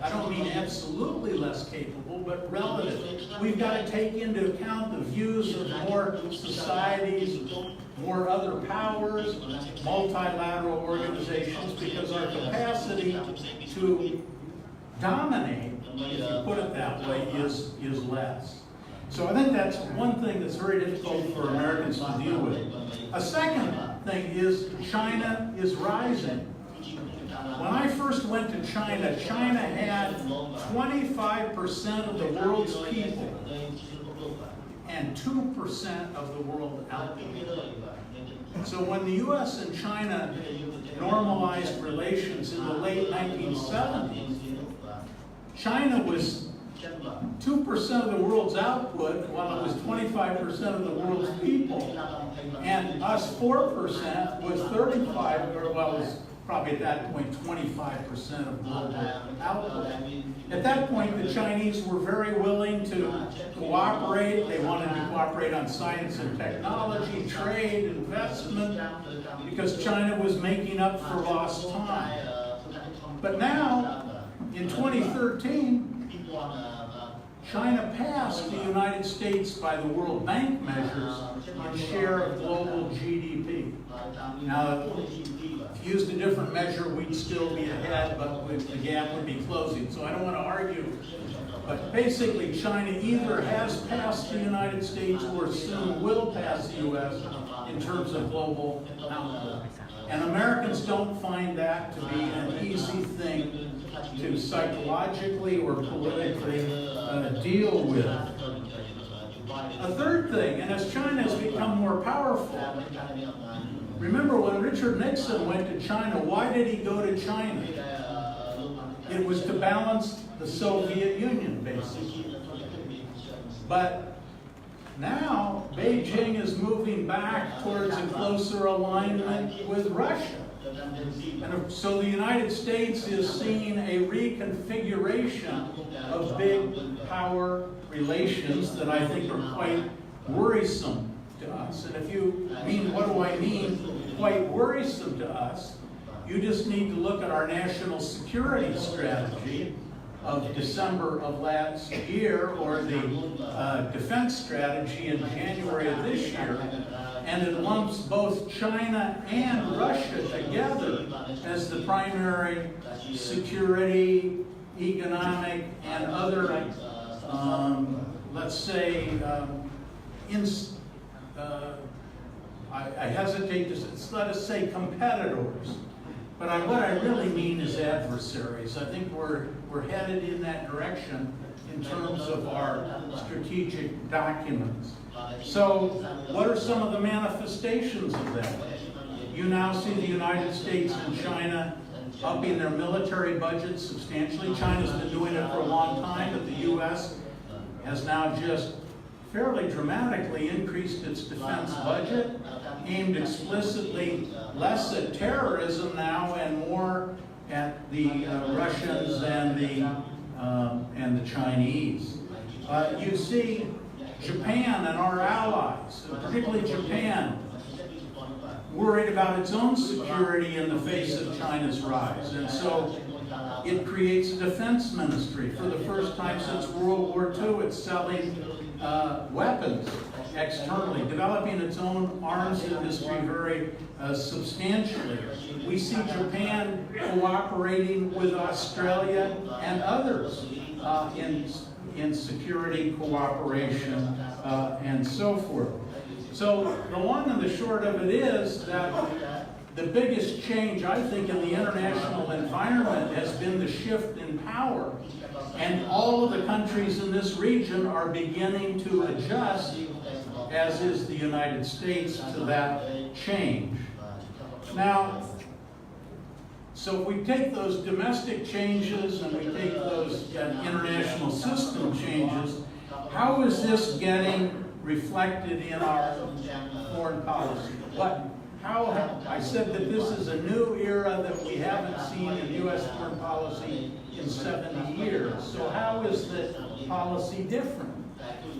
Speaker 3: I don't mean absolutely less capable, but relative. We've got to take into account the views of more societies, more other powers, multilateral organizations, because our capacity to dominate, if you put it that way, is less. So I think that's one thing that's very difficult for Americans to deal with. A second thing is China is rising. When I first went to China, China had 25% of the world's people and 2% of the world output. So when the U.S. and China normalized relations in the late 1970s, China was 2% of the world's output, while it was 25% of the world's people, and us 4% was 35, or well, it was probably at that point 25% of global output. At that point, the Chinese were very willing to cooperate. They wanted to cooperate on science and technology, trade, investment, because China was making up for lost time. But now, in 2013, China passed the United States by the World Bank measures in share of global GDP. Now, if you used a different measure, we'd still be ahead, but the gap would be closing. So I don't want to argue. But basically, China either has passed the United States or soon will pass the U.S. in terms of global output. And Americans don't find that to be an easy thing to psychologically or politically deal with. A third thing, and as China has become more powerful, remember when Richard Nixon went to China, why did he go to China? It was to balance the Soviet Union, basically. But now, Beijing is moving back towards a closer alignment with Russia. And so the United States is seeing a reconfiguration of big power relations that I think are quite worrisome to us. And if you mean, what do I mean, quite worrisome to us, you just need to look at our national security strategy of December of last year, or the defense strategy in January of this year, and it lumps both China and Russia together as the primary security, economic, and other, let's say, I hesitate to let us say competitors. But what I really mean is adversaries. I think we're headed in that direction in terms of our strategic documents. So what are some of the manifestations of that? You now see the United States and China upping their military budgets substantially. China's been doing it for a long time, but the U.S. has now just fairly dramatically increased its defense budget, aimed explicitly less at terrorism now and more at the Russians and the Chinese. You see Japan and our allies, particularly Japan, worried about its own security in the face of China's rise. And so it creates a defense ministry. For the first time since World War II, it's selling weapons externally, developing its own arms industry very substantially. We see Japan cooperating with Australia and others in security cooperation and so forth. So the long and the short of it is that the biggest change, I think, in the international environment has been the shift in power. And all of the countries in this region are beginning to adjust, as is the United States, to that change. Now, So if we take those domestic changes and we take those international system changes, how is this getting reflected in our foreign policy? I said that this is a new era that we haven't seen in U.S. foreign policy in 70 years. So how is the policy different?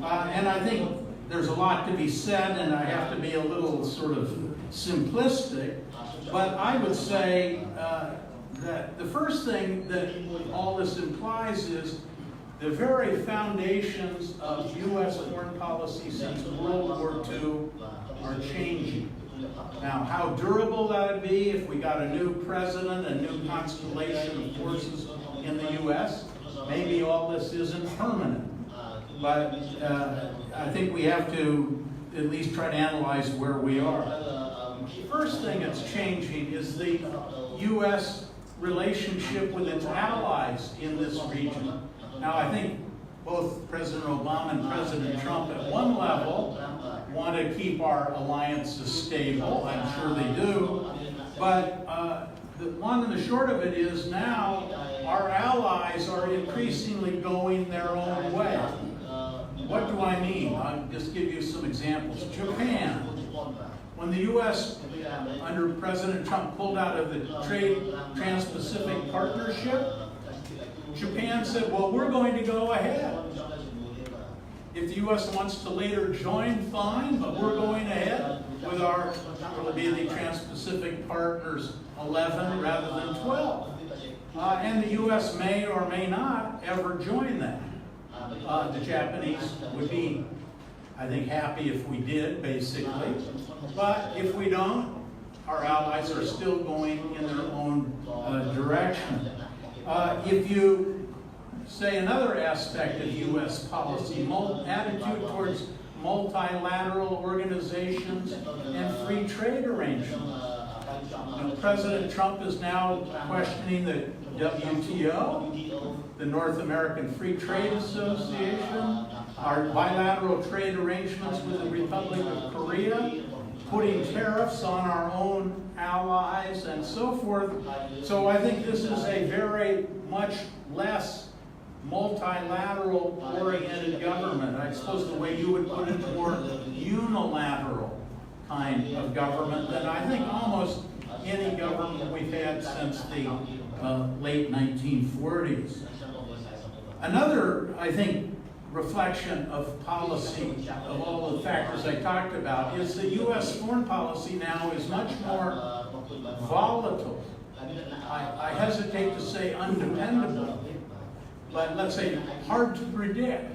Speaker 3: And I think there's a lot to be said, and I have to be a little sort of simplistic, but I would say that the first thing that all this implies is the very foundations of U.S. foreign policy since World War II are changing. Now, how durable that would be if we got a new president, a new constellation of forces in the U.S., maybe all this isn't permanent. But I think we have to at least try to analyze where we are. First thing that's changing is the U.S. relationship with its allies in this region. Now, I think both President Obama and President Trump at one level want to keep our alliances stable. I'm sure they do. But the long and the short of it is now our allies are increasingly going their own way. What do I mean? I'll just give you some examples. Japan. When the U.S. under President Trump pulled out of the Trans-Pacific Partnership, Japan said, well, we're going to go ahead. If the U.S. wants to later join, fine, but we're going ahead with our, will be the Trans-Pacific Partners 11 rather than 12. And the U.S. may or may not ever join that. The Japanese would be, I think, happy if we did, basically. But if we don't, our allies are still going in their own direction. If you say another aspect of U.S. policy, attitude towards multilateral organizations and free trade arrangements. President Trump is now questioning the WTO, the North American Free Trade Association, our bilateral trade arrangements with the Republic of Korea, putting tariffs on our own allies and so forth. So I think this is a very much less multilateral oriented government. I suppose the way you would put it, more unilateral kind of government than I think almost any government we've had since the late 1940s. Another, I think, reflection of policy, of all the factors I talked about, is the U.S. foreign policy now is much more volatile. I hesitate to say undependable, but let's say hard to predict.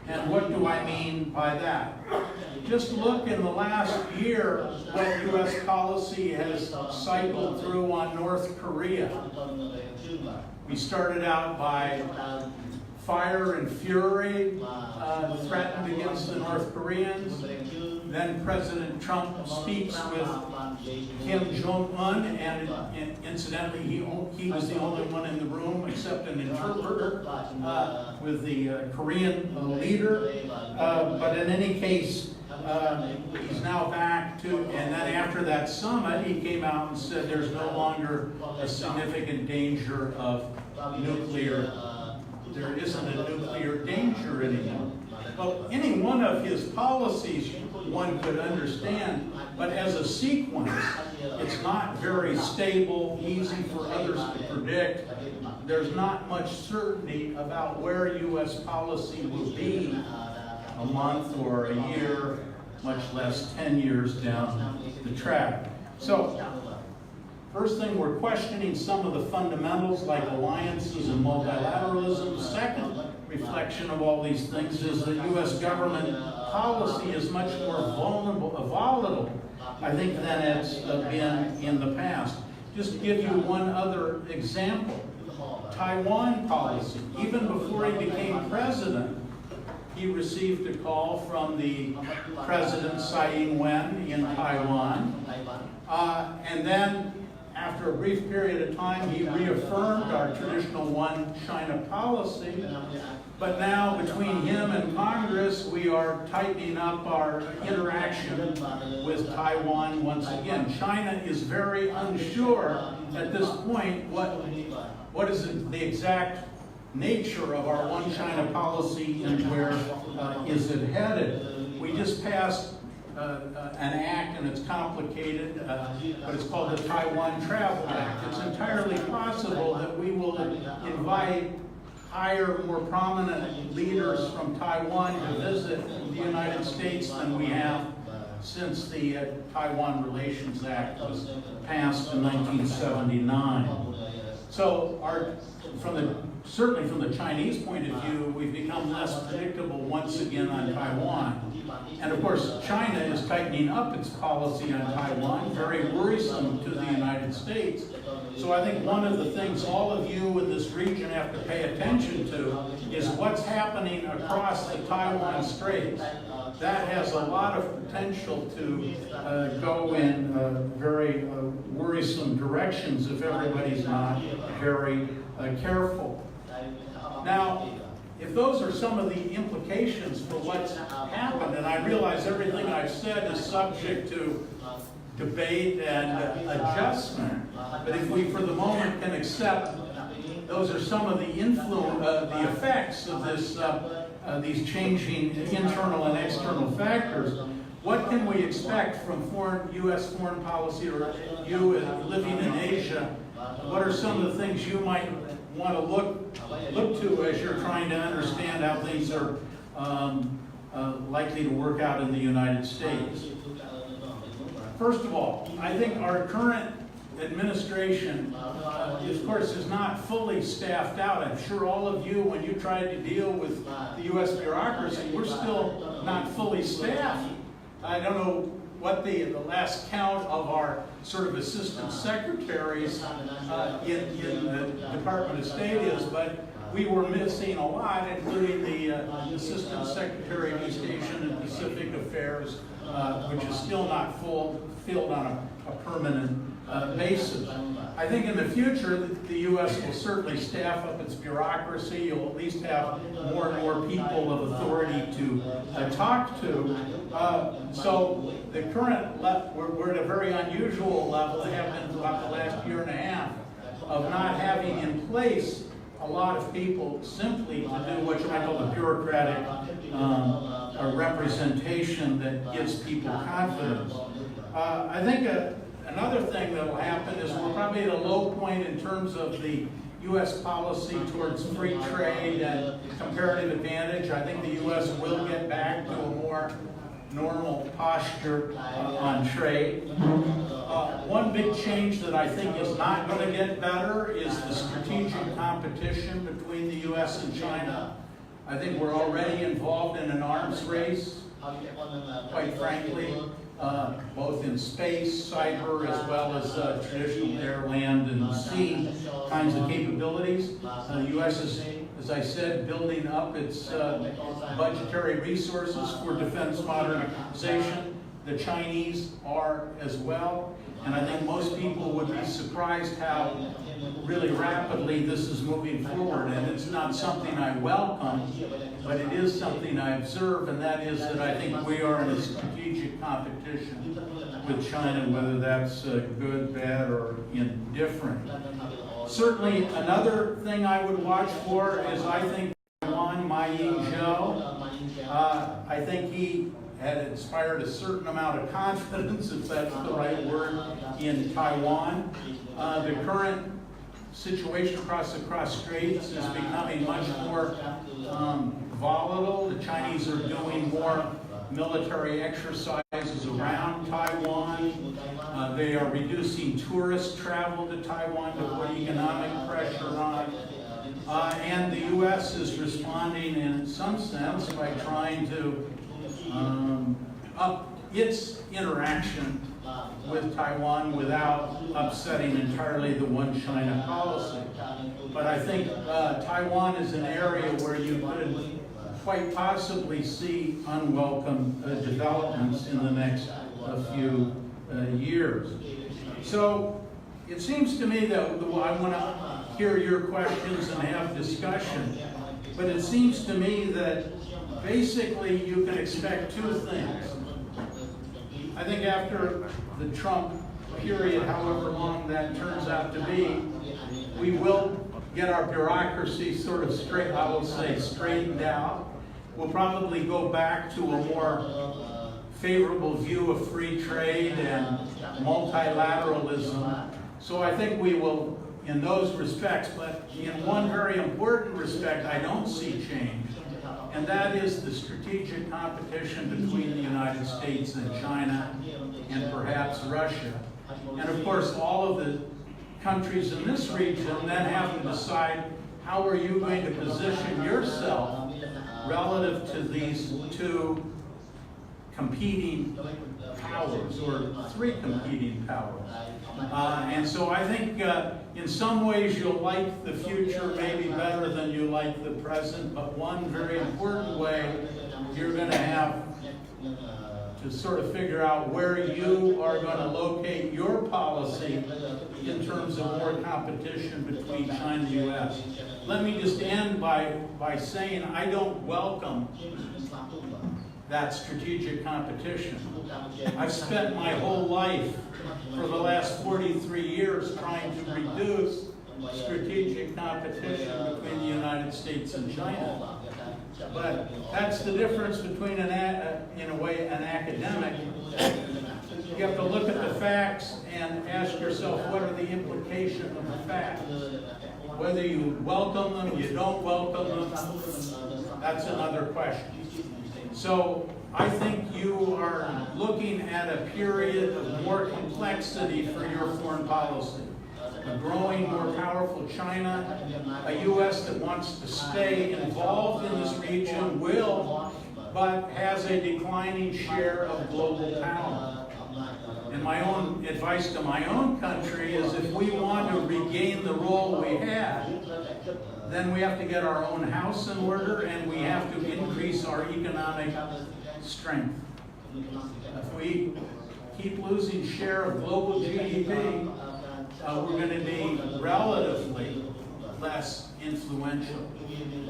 Speaker 3: And what do I mean by that? Just look in the last year what U.S. policy has cycled through on North Korea. We started out by fire and fury threatened against the North Koreans. Then President Trump speaks with Kim Jong-un, and incidentally, he was the only one in the room except an interpreter with the Korean leader. But in any case, he's now back to, and then after that summit, he came out and said there's no longer a significant danger of nuclear. There isn't a nuclear danger anymore. Well, any one of his policies one could understand, but as a sequence, it's not very stable, easy for others to predict. There's not much certainty about where U.S. policy will be a month or a year, much less 10 years down the track. So, first thing, we're questioning some of the fundamentals like alliances and multilateralism. Second reflection of all these things is that U.S. government policy is much more volatile, I think, than it's been in the past. Just to give you one other example, Taiwan policy. Even before he became president, he received a call from the President Tsai Ing-wen in Taiwan. And then after a brief period of time, he reaffirmed our traditional one China policy. But now, between him and Congress, we are tightening up our interaction with Taiwan once again. China is very unsure at this point what is the exact nature of our one China policy and where is it headed. We just passed an act, and it's complicated, but it's called the Taiwan Travel Act. It's entirely possible that we will invite higher, more prominent leaders from Taiwan to visit the United States than we have since the Taiwan Relations Act was passed in 1979. So certainly from the Chinese point of view, we've become less predictable once again on Taiwan. And of course, China is tightening up its policy on Taiwan, very worrisome to the United States. So I think one of the things all of you in this region have to pay attention to is what's happening across the Taiwan Straits. That has a lot of potential to go in very worrisome directions if everybody's not very careful. Now, if those are some of the implications for what's happened, and I realize everything I've said is subject to debate and adjustment, but if we, for the moment, can accept those are some of the the effects of this, these changing internal and external factors, what can we expect from U.S. foreign policy, or you living in Asia? What are some of the things you might want to look to as you're trying to understand how things are likely to work out in the United States? First of all, I think our current administration, of course, is not fully staffed out. I'm sure all of you, when you tried to deal with the U.S. bureaucracy, we're still not fully staffed. I don't know what the last count of our sort of assistant secretaries in the Department of State is, but we were missing a lot, including the Assistant Secretary of Station and Pacific Affairs, which is still not filled on a permanent basis. I think in the future, the U.S. will certainly staff up its bureaucracy. You'll at least have more and more people of authority to talk to. So the current we're at a very unusual level, have been for about the last year and a half, of not having in place a lot of people simply to do what you might call the bureaucratic representation that gives people confidence. I think another thing that will happen is we're probably at a low point in terms of the U.S. policy towards free trade and comparative advantage. I think the U.S. will get back to a more normal posture on trade. One big change that I think is not going to get better is the strategic competition between the U.S. and China. I think we're already involved in an arms race, quite frankly, both in space, cyber, as well as traditional air, land, and sea kinds of capabilities. The U.S. is, as I said, building up its budgetary resources for defense modernization. The Chinese are as well. And I think most people would be surprised how really rapidly this is moving forward. And it's not something I welcome, but it is something I observe, and that is that I think we are in a strategic competition with China, whether that's good, bad, or indifferent. Certainly, another thing I would watch for is, I think, Taiwan, Ma Ying-jeou. I think he had inspired a certain amount of confidence, if that's the right word, in Taiwan. The current situation across the straits is becoming much more volatile. The Chinese are doing more military exercises around Taiwan. They are reducing tourist travel to Taiwan to put economic pressure on. And the U.S. is responding in some sense by trying to up its interaction with Taiwan without upsetting entirely the one China policy. But I think Taiwan is an area where you could quite possibly see unwelcome developments in the next few years. So It seems to me that I want to hear your questions and have discussion, but it seems to me that basically you can expect two things. I think after the Trump period, however long that turns out to be, we will get our bureaucracy sort of straightened out. We'll probably go back to a more favorable view of free trade and multilateralism. So I think we will, in those respects, but in one very important respect, I don't see change, and that is the strategic competition between the United States and China, and perhaps Russia. And of course, all of the countries in this region then have to decide how are you going to position yourself relative to these two competing powers, or three competing powers. And so I think in some ways you'll like the future maybe better than you like the present, but one very important way you're going to have to sort of figure out where you are going to locate your policy in terms of more competition between China and the U.S. Let me just end by saying I don't welcome that strategic competition. I've spent my whole life for the last 43 years trying to reduce strategic competition between the United States and China. But that's the difference between, in a way, an academic. You have to look at the facts and ask yourself, what are the implications of the facts? Whether you welcome them, you don't welcome them, that's another question. So I think you are looking at a period of more complexity for your foreign policy. A growing, more powerful China, a U.S. that wants to stay involved in this region will, but has a declining share of global power. And my own advice to my own country is if we want to regain the role we had, then we have to get our own house in order and we have to increase our economic strength. If we keep losing share of global GDP, we're going to be relatively less influential.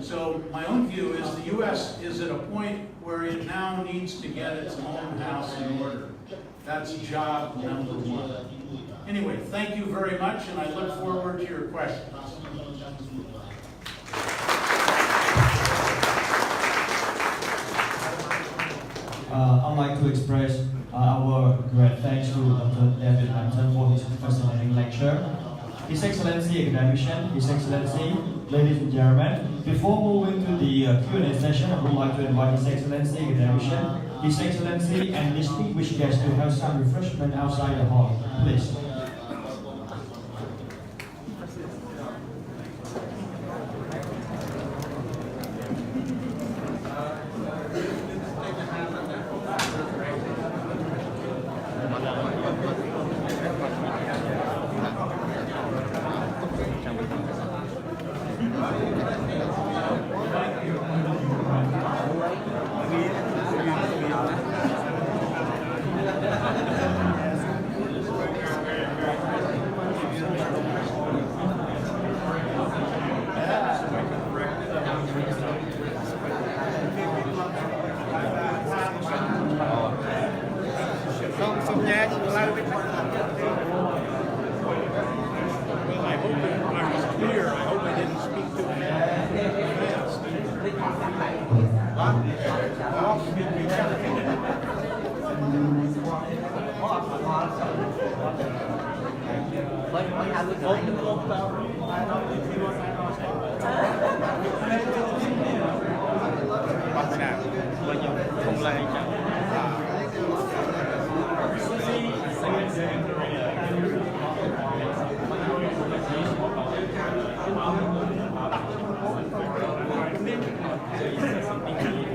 Speaker 3: So my own view is the U.S. is at a point where it now needs to get its own house in order. That's job number one. Anyway, thank you very much, and I look forward to your questions.
Speaker 1: I'd like to express our great thanks to Dr. David Lampton for his fascinating lecture. His Excellency Academician, His Excellency, ladies and gentlemen, before moving to the Q&A session, I would like to invite His Excellency Academician, His Excellency and distinguished guests to have some refreshment outside the hall. Please.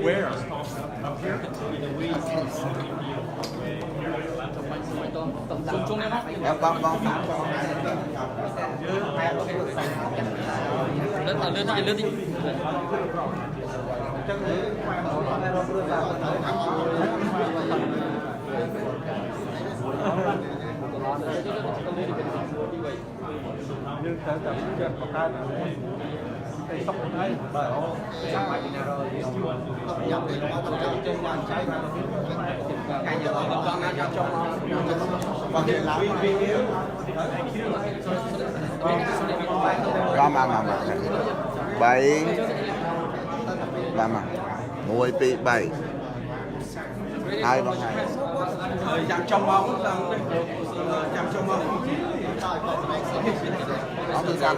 Speaker 3: Where? Up here?
Speaker 4: bảy làm à ngồi bị bảy hai bằng hai
Speaker 2: chạm trong bóng chạm trong bóng
Speaker 4: nó tự ra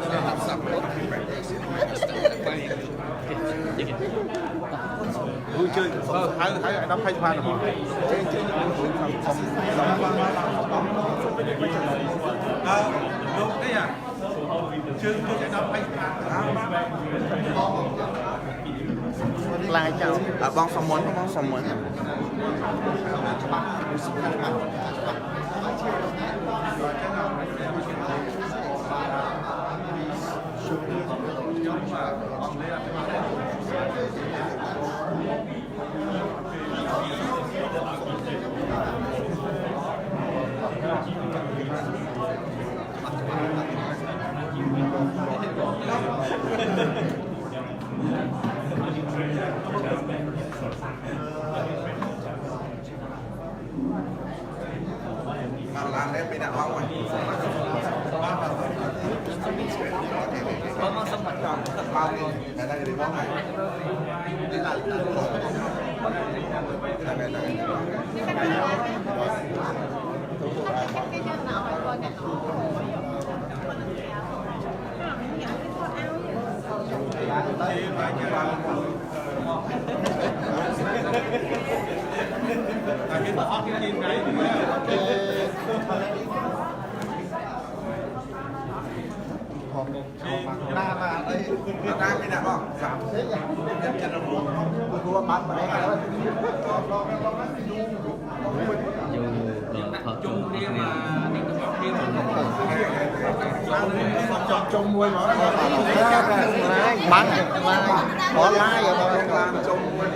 Speaker 2: vui chơi thấy nó hay phan rồi lúc đấy à chưa chạy nó hay
Speaker 4: lại chào bong xong muốn không bong xong muốn làm đấy bị đặt bóng rồi bóng xong mặt tròn thật bao luôn đây là đi bóng này
Speaker 2: cái bỏ cái kim này
Speaker 4: đang bị đặt bóng
Speaker 2: chung kia mà
Speaker 4: trong môi nó bắn bỏ lai rồi làm trong môi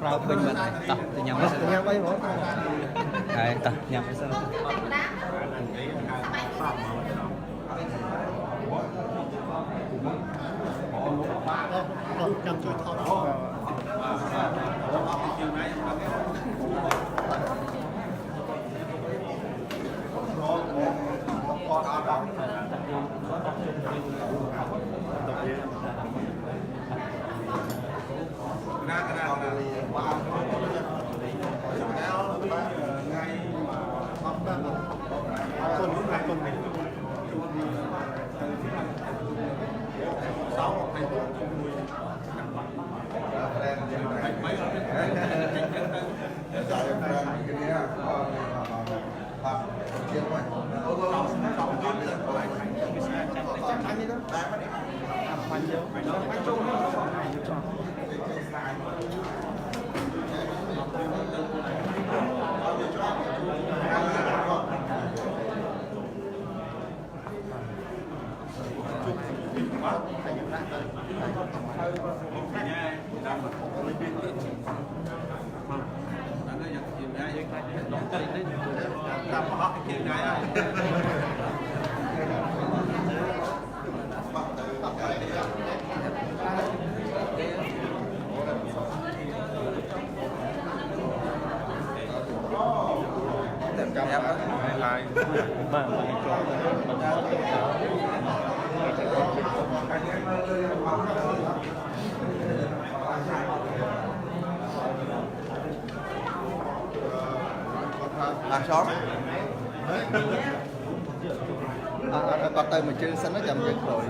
Speaker 5: Prao bình mình tập thì nhầm đấy tập nhầm
Speaker 4: làm xóm bắt tay mình chơi sân nó chậm chậm rồi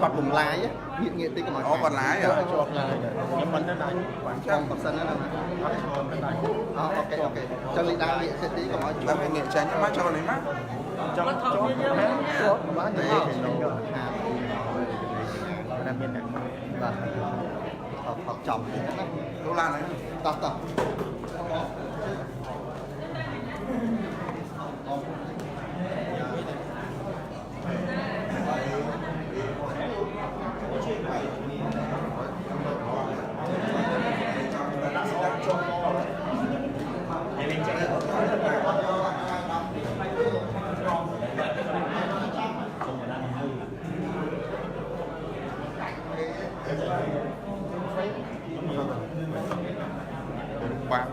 Speaker 4: quạt bùng lái á nghĩa tí của nó còn lái à chọt lái nhưng mình nó đánh quạt trong cặp sân đó là ok cho lý đa nghĩa tí của nó chúng ta nghĩa tránh những mắt cho lấy mắt trong chốt bán để làm bên này và học chồng đô la này tập quạt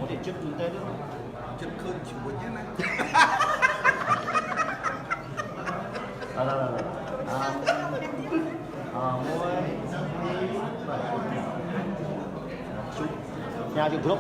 Speaker 6: có thể trước kinh tế nữa
Speaker 4: trước khơi chỉ muốn nhé này
Speaker 6: nhà chụp group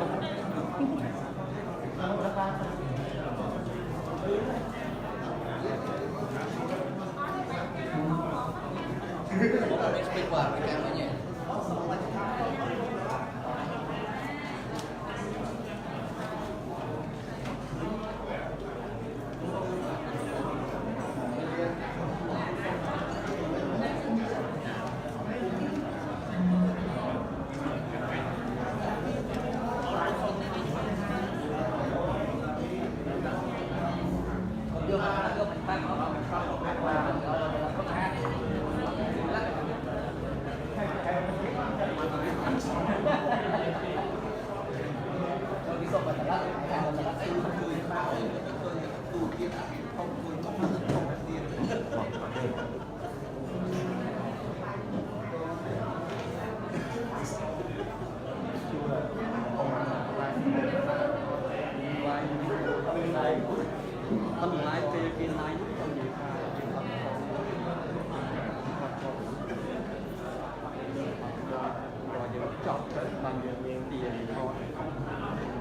Speaker 6: Hãy subscribe cho kênh Ghiền Mì Gõ để không bỏ lỡ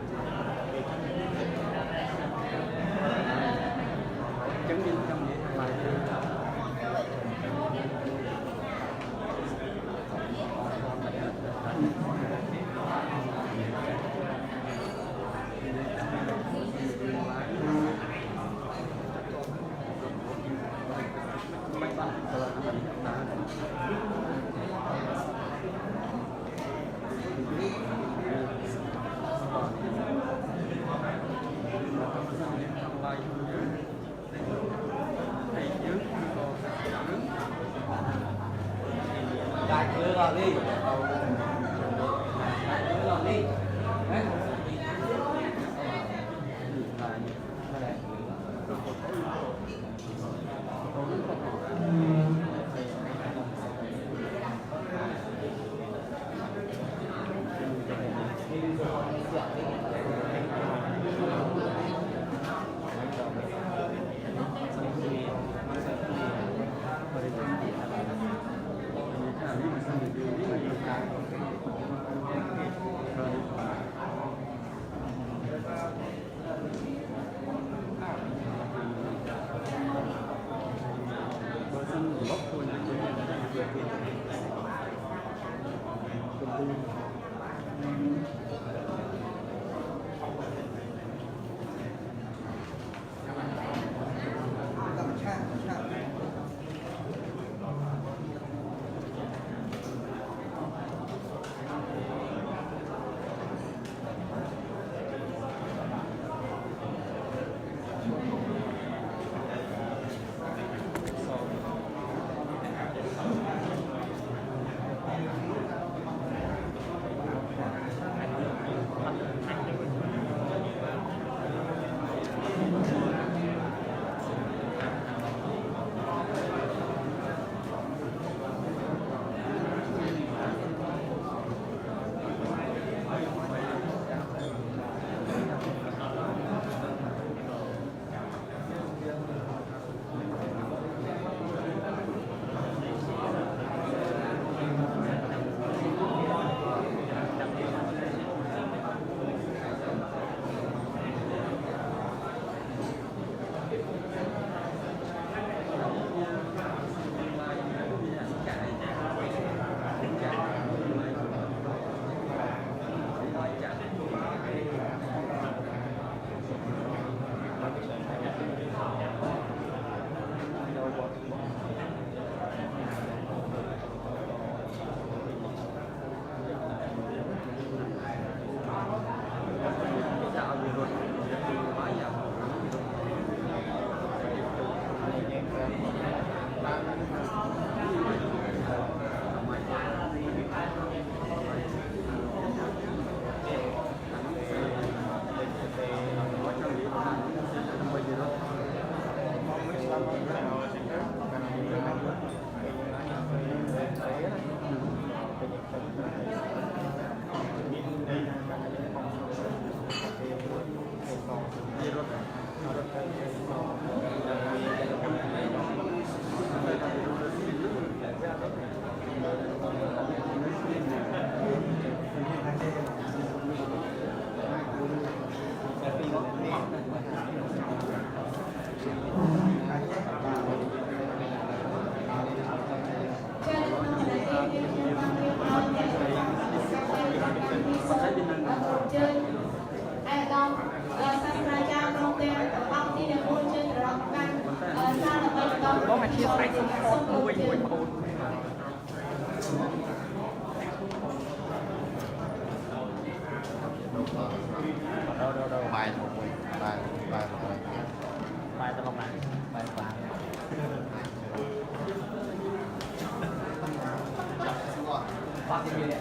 Speaker 6: những video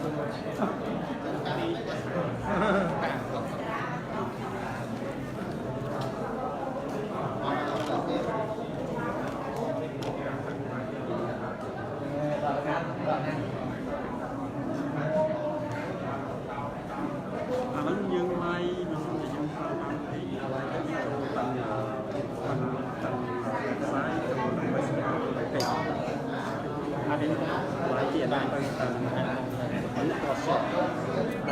Speaker 6: hấp dẫn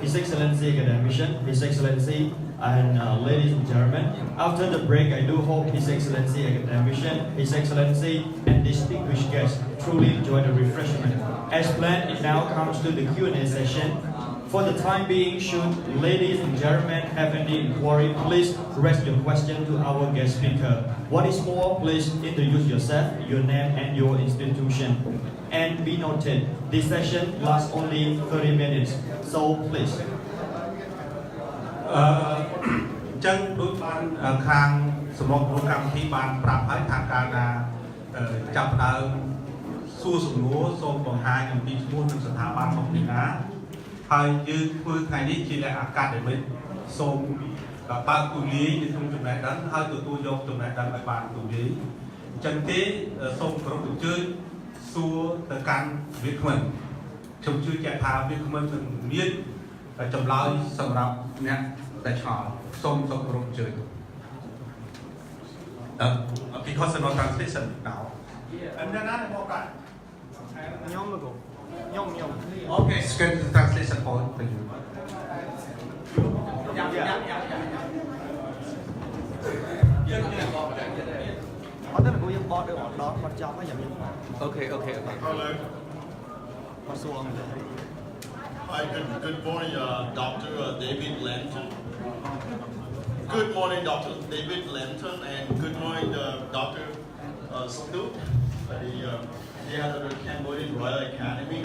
Speaker 1: His Excellency Academician, His Excellency, and ladies and gentlemen, after the break, I do hope His Excellency Academician, His Excellency, and distinguished guests truly enjoy the refreshment. As planned, it now comes to the Q&A session. For the time being, should ladies and gentlemen have any inquiry, please raise your question to our guest speaker. What is more, please introduce yourself, your name, and your institution. And be noted, this session lasts only 30 minutes, so please.
Speaker 7: ចឹងដូចបានខាងសម្របខ្លួនកម្មវិធីបានប្រាប់ហើយថាការណាចាប់ផ្ដើមសួរសំណួរសូមបង្ហាញអំពីឈ្មោះនិងស្ថាប័នរបស់អ្នកណាហើយយើងធ្វើថ្ងៃនេះជាលក្ខអាកាដេមិកសូមបើកទូលាយនៅក្នុងចំណេះដឹងហើយទទួលយកចំណេះដឹងឲ្យបានទូលាយអញ្ចឹងទេសូមគោរពអញ្ជើញសួរទៅកាន់វាគ្មិនខ្ញុំជឿជាក់ថាវាគ្មិននឹងមានចម្លើយសម្រាប់អ្នកដែលឆ្ងល់សូមគោរពអញ្ជើញ because no translation now and then I walk back okay script translation for you
Speaker 6: bọt được bọt đó bọt chọc ấy giống như
Speaker 5: Okay.
Speaker 8: Hello.
Speaker 6: bọt xuồng.
Speaker 8: Hi, good morning, Dr. David Lampton. Good morning, Dr. David Lampton, and good morning, Dr. Snoop, the head of the Cambodian Royal Academy.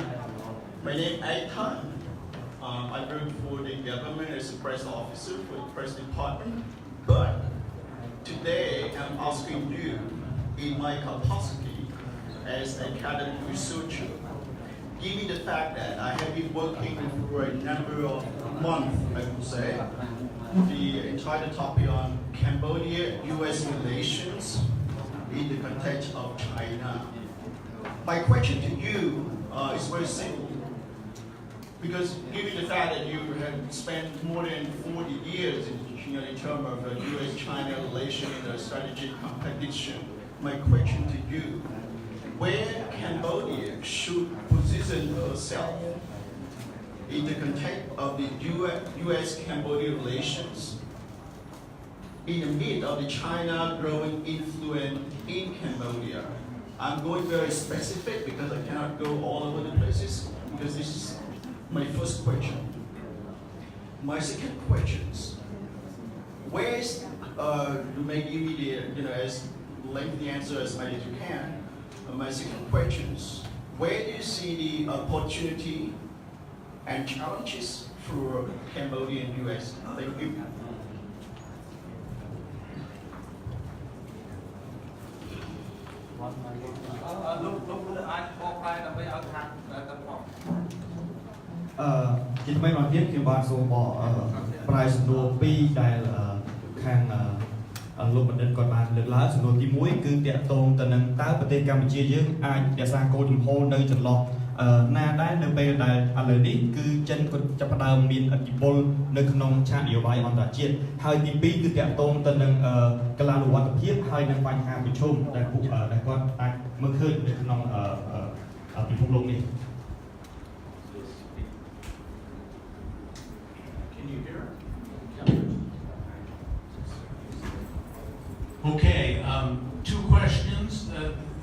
Speaker 8: My name is Aitan. I work for the government as a press officer for the press department. But today, I'm asking you, in my capacity as an academic researcher, given the fact that I have been working for a number of months, I would say, the entire topic on Cambodia-US relations in the context of China. My question to you is very simple, because given the fact that you have spent more than 40 years in terms of the US-China relation in the strategic competition, my question to you, where Cambodia should position herself in the context of the US-Cambodia relations in the midst of the China growing influence in Cambodia? I'm going very specific because I cannot go all over the places, because this is my first question. My second question is, where's, you may give me the, as lengthy answer as much as you can. My second question is, where do you see the opportunity and challenges for Cambodia and US? Thank you.
Speaker 1: Chị mấy bạn biết khi bạn số bỏ price đồ pi đại là khangលោកបណ្ឌិតគាត់បានលើកឡើងសំណួរទី1គឺតាក់ទងទៅនឹងតើប្រទេសកម្ពុជាយើងអាចរក្សាគោលជំហរនៅចន្លោះណាដែរនៅពេលដែលឥឡូវនេះគឺចិនគាត់ចាប់ផ្ដើមមានឥទ្ធិពលនៅក្នុងឆាកនយោបាយអន្តរជាតិហើយទី2គឺតាក់ទងទៅនឹងកលានុវត្តភាពហើយនឹងបញ្ហាប្រឈមដែលពួកដែលគាត់អាចមើលឃើញនៅក្នុងពិភពលោកនេះ
Speaker 3: Okay, two questions.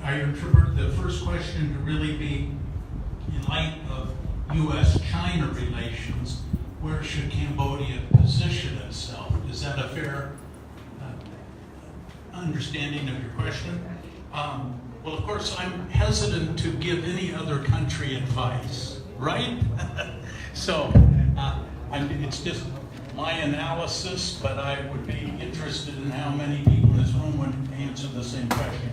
Speaker 3: I interpret the first question to really be, in light of U.S.-China relations, where should Cambodia position itself? Is that a fair understanding of your question? Well, of course, I'm hesitant to give any other country advice, right? So, it's just my analysis, but I would be interested in how many people in this room would answer the same question.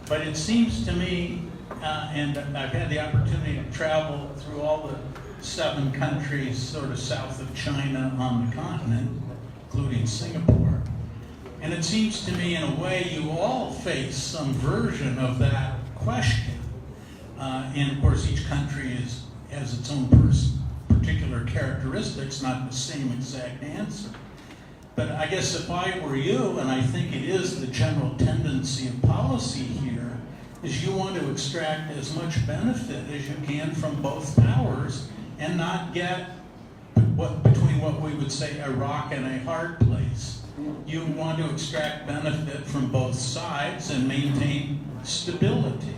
Speaker 3: But it seems to me, and I've had the opportunity to travel through all the 7 countries sort of south of China on the continent, including Singapore, and it seems to me in a way you all face some version of that question. And of course each country has its own particular characteristics, not the same exact answer. But I guess if I were you, and I think it is the general tendency of policy here, is you want to extract as much benefit as you can from both powers and not get between what we would say a rock and a hard place. You want to extract benefit from both sides and maintain stability.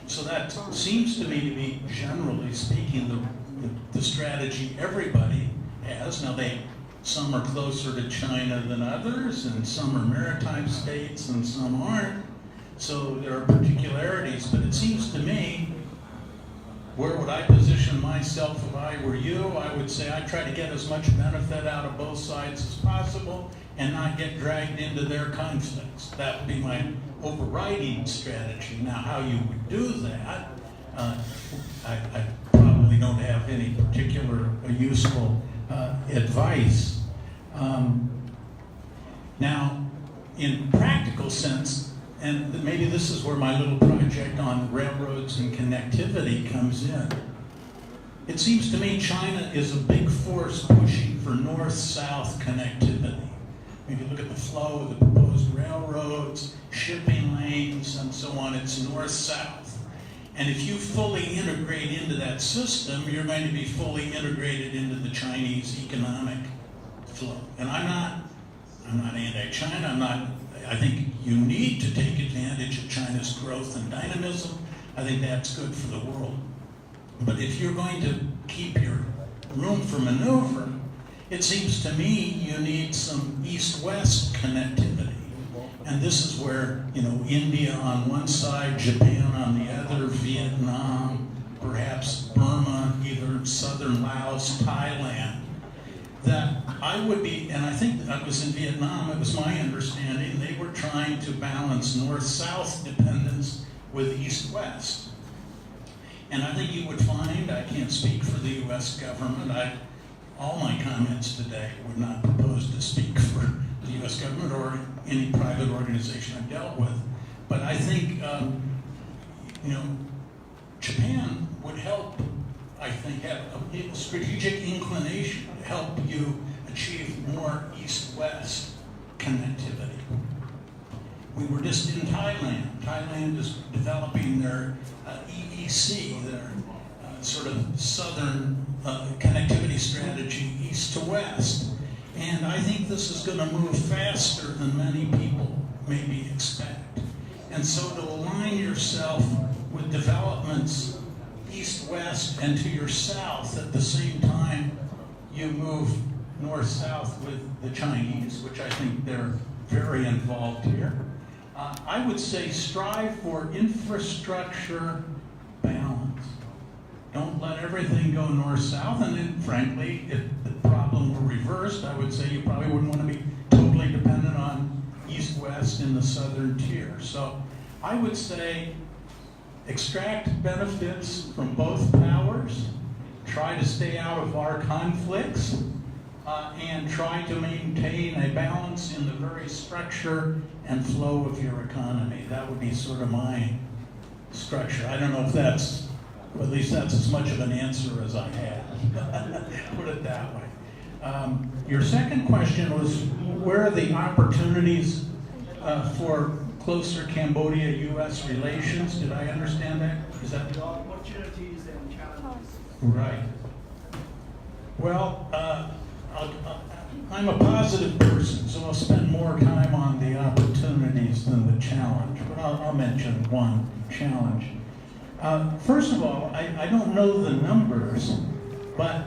Speaker 3: So that seems to me to be, generally speaking, the strategy everybody has. Now some are closer to China than others, and some are maritime states and some aren't. So there are particularities, but it seems to me, where would I position myself if I were you? I would say I try to get as much benefit out of both sides as possible and not get dragged into their conflicts. That would be my overriding strategy. Now, how you would do that, I probably don't have any particular useful advice. Now, in practical sense, and maybe this is where my little project on railroads and connectivity comes in. It seems to me China is a big force pushing for north-south connectivity. If you look at the flow of the proposed railroads, shipping lanes, and so on, it's north-south. And if you fully integrate into that system, you're going to be fully integrated into the Chinese economic flow. And I'm not anti-China, I'm not
Speaker 9: I think you need to take advantage of China's growth and dynamism. I think that's good for the world. But if you're going to keep your room for maneuver, it seems to me you need some east-west connectivity. And this is where, India on one side, Japan on the other, Vietnam, perhaps Burma, either southern Laos, Thailand, that I would be, and I think I was in Vietnam, it was my understanding, they were trying to balance north-south dependence with east-west. And I think you would find, I can't speak for the US government, all my comments today would not propose to speak for the US government or any private organization I've dealt with. But I think, Japan would help, I think, have a strategic inclination to help you achieve more east-west connectivity. We were just in Thailand. Thailand is developing their EEC, their sort of southern connectivity strategy, east to west. And I think this is going to move faster than many people maybe expect. And so to align yourself with developments east-west and to your south at the same time you move north-south with the Chinese, which I think they're very involved here. I would say strive for infrastructure balance. Don't let everything go north-south, and then frankly, if the problem were reversed, I would say you probably wouldn't want to be totally dependent on east-west in the southern tier. So I would say extract benefits from both powers, try to stay out of our conflicts, and try to maintain a balance in the very structure and flow of your economy. That would be sort of my structure. I don't know if that's, well, at least that's as much of an answer as I have. Put it that way. Your second question was, where are the opportunities for closer Cambodia-U.S. relations? Did I understand that? Is that
Speaker 10: opportunities and challenges?
Speaker 9: right? Well, I'm a positive person, so I'll spend more time on the opportunities than the challenge, but I'll mention one challenge. First of all, I don't know the numbers, but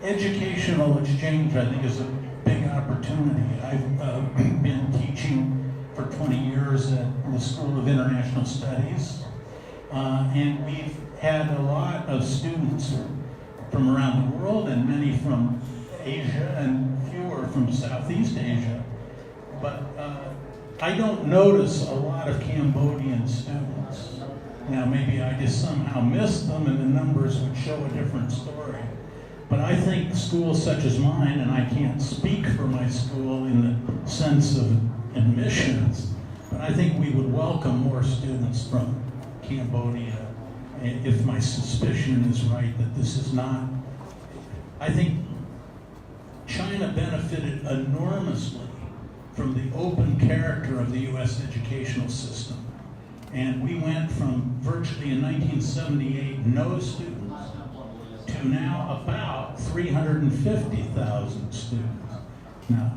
Speaker 9: educational exchange, I think, is a big opportunity. I've been teaching for 20 years at the School of International Studies, and we've had a lot of students from around the world and many from Asia and fewer from Southeast Asia. But I don't notice a lot of Cambodian students. Now, maybe I just somehow missed them and the numbers would show a different story. But I think schools such as mine, and I can't speak for my school in the sense of admissions, but I think we would welcome more students from Cambodia if my suspicion is right that this is not. I think China benefited enormously from the open character of the U.S. educational system. And we went from virtually in 1978 no students to now about 350,000 students. Now,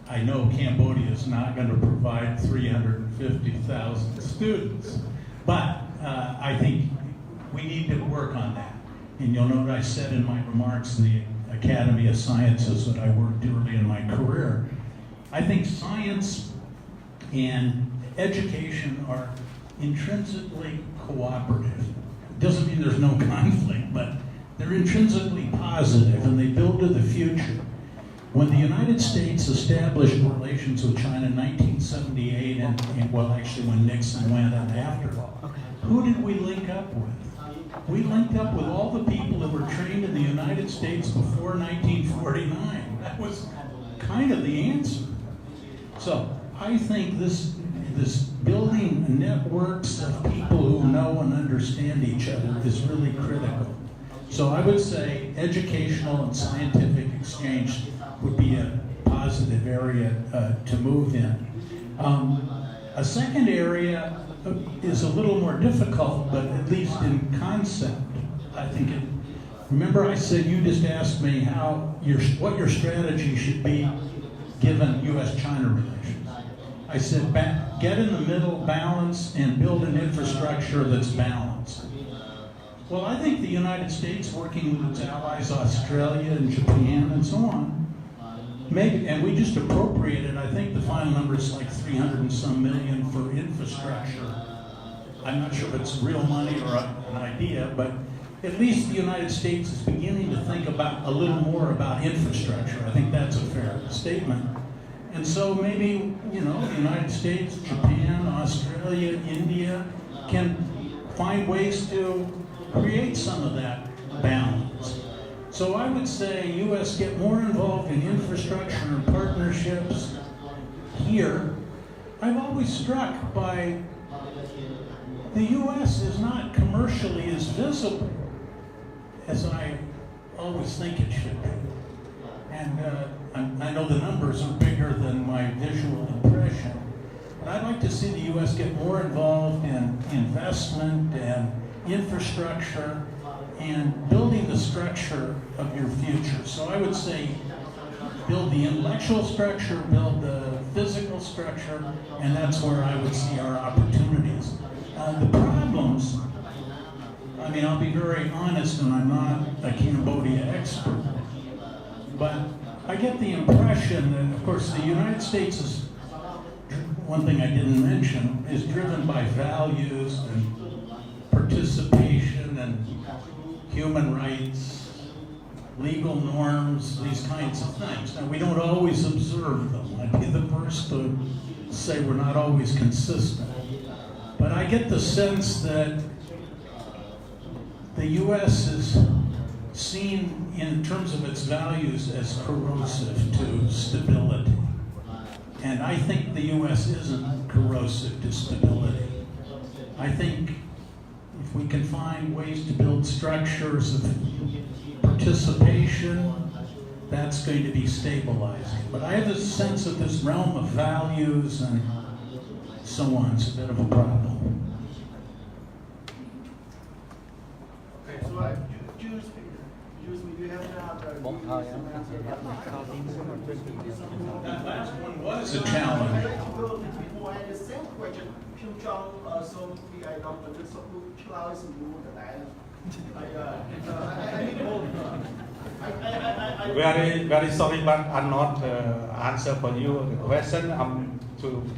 Speaker 9: I know Cambodia is not going to provide 350,000 students, but I think we need to work on that. And you'll note I said in my remarks the Academy of Sciences that I worked early in my career. I think science and education are intrinsically cooperative. It doesn't mean there's no conflict, but they're intrinsically positive and they build to the future. When the United States established relations with China in 1978, and well, actually when Nixon went and after, who did we link up with? We linked up with all the people that were trained in the United States before 1949. That was kind of the answer. So I think this building networks of people who know and understand each other is really critical. So I would say educational and scientific exchange would be a positive area to move in. A second area is a little more difficult, but at least in concept, I think it. Remember, I said you just asked me what your strategy should be given U.S.-China relations, I said, get in the middle, balance, and build an infrastructure that's balanced. Well, I think the United States, working with its allies, Australia and Japan and so on, maybe, and we just appropriated, I think the final number is like 300 and some million for infrastructure. I'm not sure if it's real money or an idea, but at least the United States is beginning to think about a little more about infrastructure. I think that's a fair statement. And so maybe, you know, the United States, Japan, Australia, India can find ways to create some of that balance. So I would say U.S. get more involved in infrastructure and partnerships here. I'm always struck by the U.S. is not commercially as visible as I always think it should be. And I know the numbers are bigger than my visual impression, but I'd like to see the U.S. get more involved in investment and infrastructure and building the structure of your future. So I would say build the intellectual structure, build the physical structure, and that's where I would see our opportunities. The problems, I mean, I'll be very honest, and I'm not a Cambodia expert, but I get the impression that, of course, the United States is, one thing I didn't mention, is driven by values and participation and human rights, legal norms, these kinds of things. Now, we don't always observe them. I'd be the first to say we're not always consistent. But I get the sense that the U.S. is seen in terms of its values as corrosive to stability. And I think the U.S. isn't corrosive to stability. I think if we can find ways to build structures of participation, that's going to be stabilizing. But I have a sense that this realm of values and so on is a bit of a problem.
Speaker 10: Okay, so Jules, do you have another?
Speaker 9: That last one was a challenge.
Speaker 10: Before I the same question, Kim Jong so the I don't know so Chlau is new
Speaker 7: Very sorry, but I'm not answer for you the question.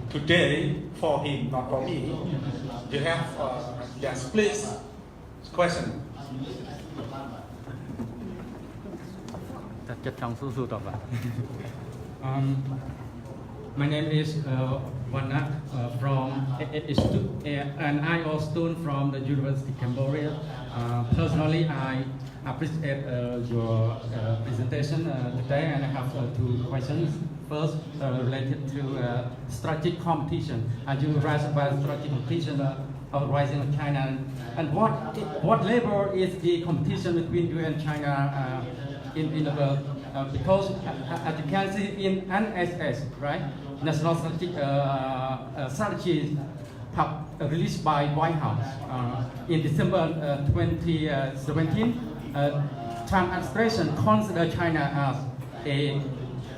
Speaker 7: Today for him, not for me. You have yes, please. Question.
Speaker 11: My name is Wanak and I also student from the University of Cambodia. Personally, I appreciate your presentation today, and I have two questions. First, related to strategic competition. As you raised about strategic competition of rising of China, and what level is the competition between you and China in the world? Because as you can see in NSS, right, National Strategy released by White House in December 2017, Trump administration considered China as a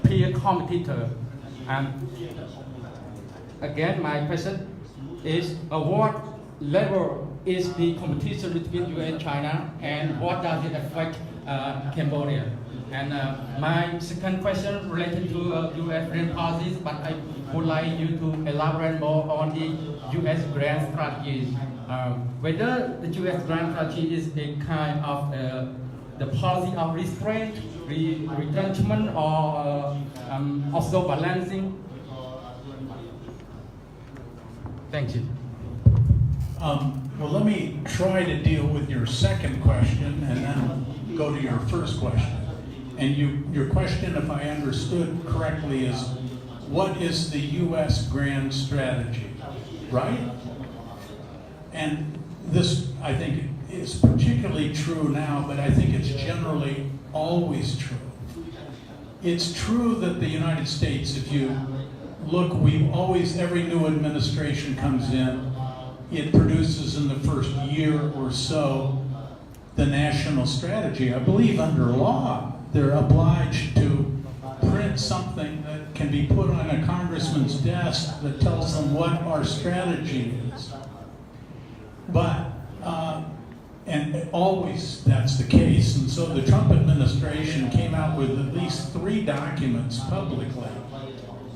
Speaker 11: peer competitor. Again, my question is, what level is the competition between you and China, and what does it affect Cambodia? And my second question related to U.S. foreign policies, but I would like you to elaborate more on the U.S. grand strategy. Whether the U.S. grand strategy is a kind of the policy of restraint, retrenchment, or also balancing. Thank you.
Speaker 9: Well, let me try to deal with your second question and then go to your first question. And your question, if I understood correctly, is what is the U.S. grand strategy, right? And this, I think, is particularly true now, but I think it's generally always true. It's true that the United States, if you look, every new administration comes in, it produces in the first year or so the national strategy. I believe under law, they're obliged to print something that can be put on a congressman's desk that tells them what our strategy is. But, and always that's the case. And so the Trump administration came out with at least 3 documents publicly.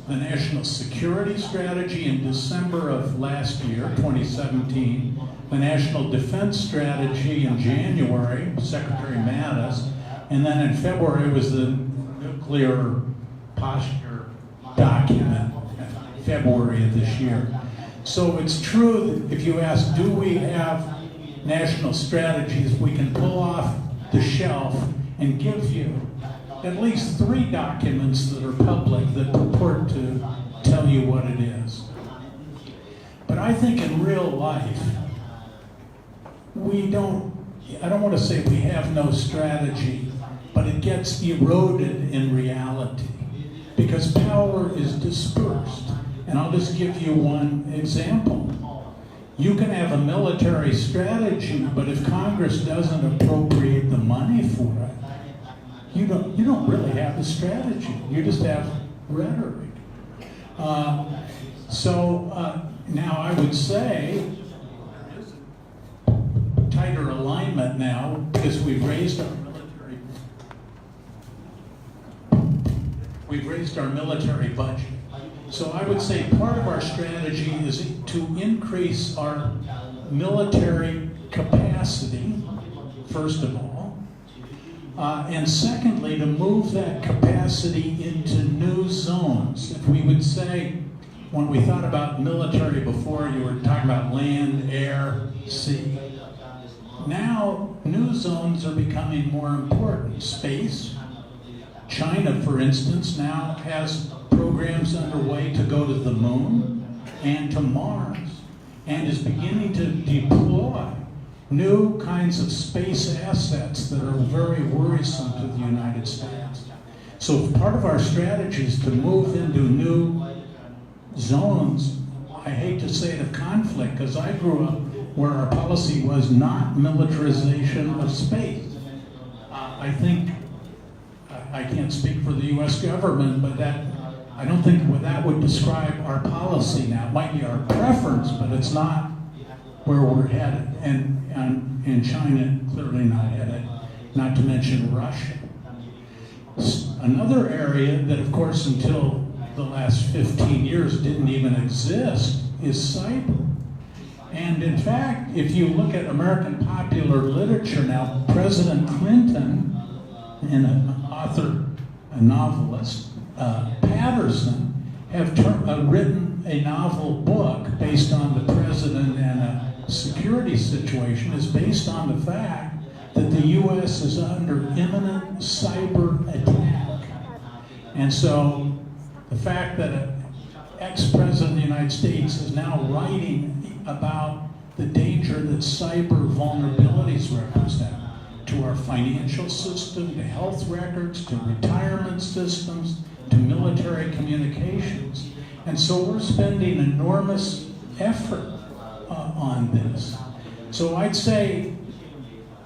Speaker 9: The National Security Strategy in December of last year, 2017, the National Defense Strategy in January, Secretary Mattis, and then in February was the Nuclear Posture document, February of this year. So it's true that if you ask, do we have national strategies we can pull off the shelf and give you at least 3 documents that are public that purport to tell you what it is. But I think in real life, I don't want to say we have no strategy, but it gets eroded in reality because power is dispersed. And I'll just give you one example. You can have a military strategy, but if Congress doesn't appropriate the money for it, you don't really have a strategy. You just have rhetoric. Now I would say there is a tighter alignment now because we've raised our military budget. So I would say part of our strategy is to increase our military capacity, first of all, and secondly, to move that capacity into new zones. If we would say, when we thought about military before, you were talking about land, air, sea. Now, new zones are becoming more important. Space. China, for instance, now has programs underway to go to the moon and to Mars, and is beginning to deploy new kinds of space assets that are very worrisome to the United States. So part of our strategy is to move into new zones, I hate to say it, of conflict, because I grew up where our policy was not militarization of space. I think, I can't speak for the US government, but I don't think that would describe our policy now. It might be our preference, but it's not where we're headed. And in China, clearly not headed, not to mention Russia. Another area that, of course, until the last 15 years didn't even exist is cyber. And in fact, if you look at American popular literature now, President Clinton and an author, a novelist, Patterson, have written a novel book based on the president and a security situation is based on the fact that the U.S. is under imminent cyber attack. And so the fact that an ex-president of the United States is now writing about the danger that cyber vulnerabilities represent to our financial system, to health records, to retirement systems, to military communications. And so we're spending enormous effort on this. So I'd say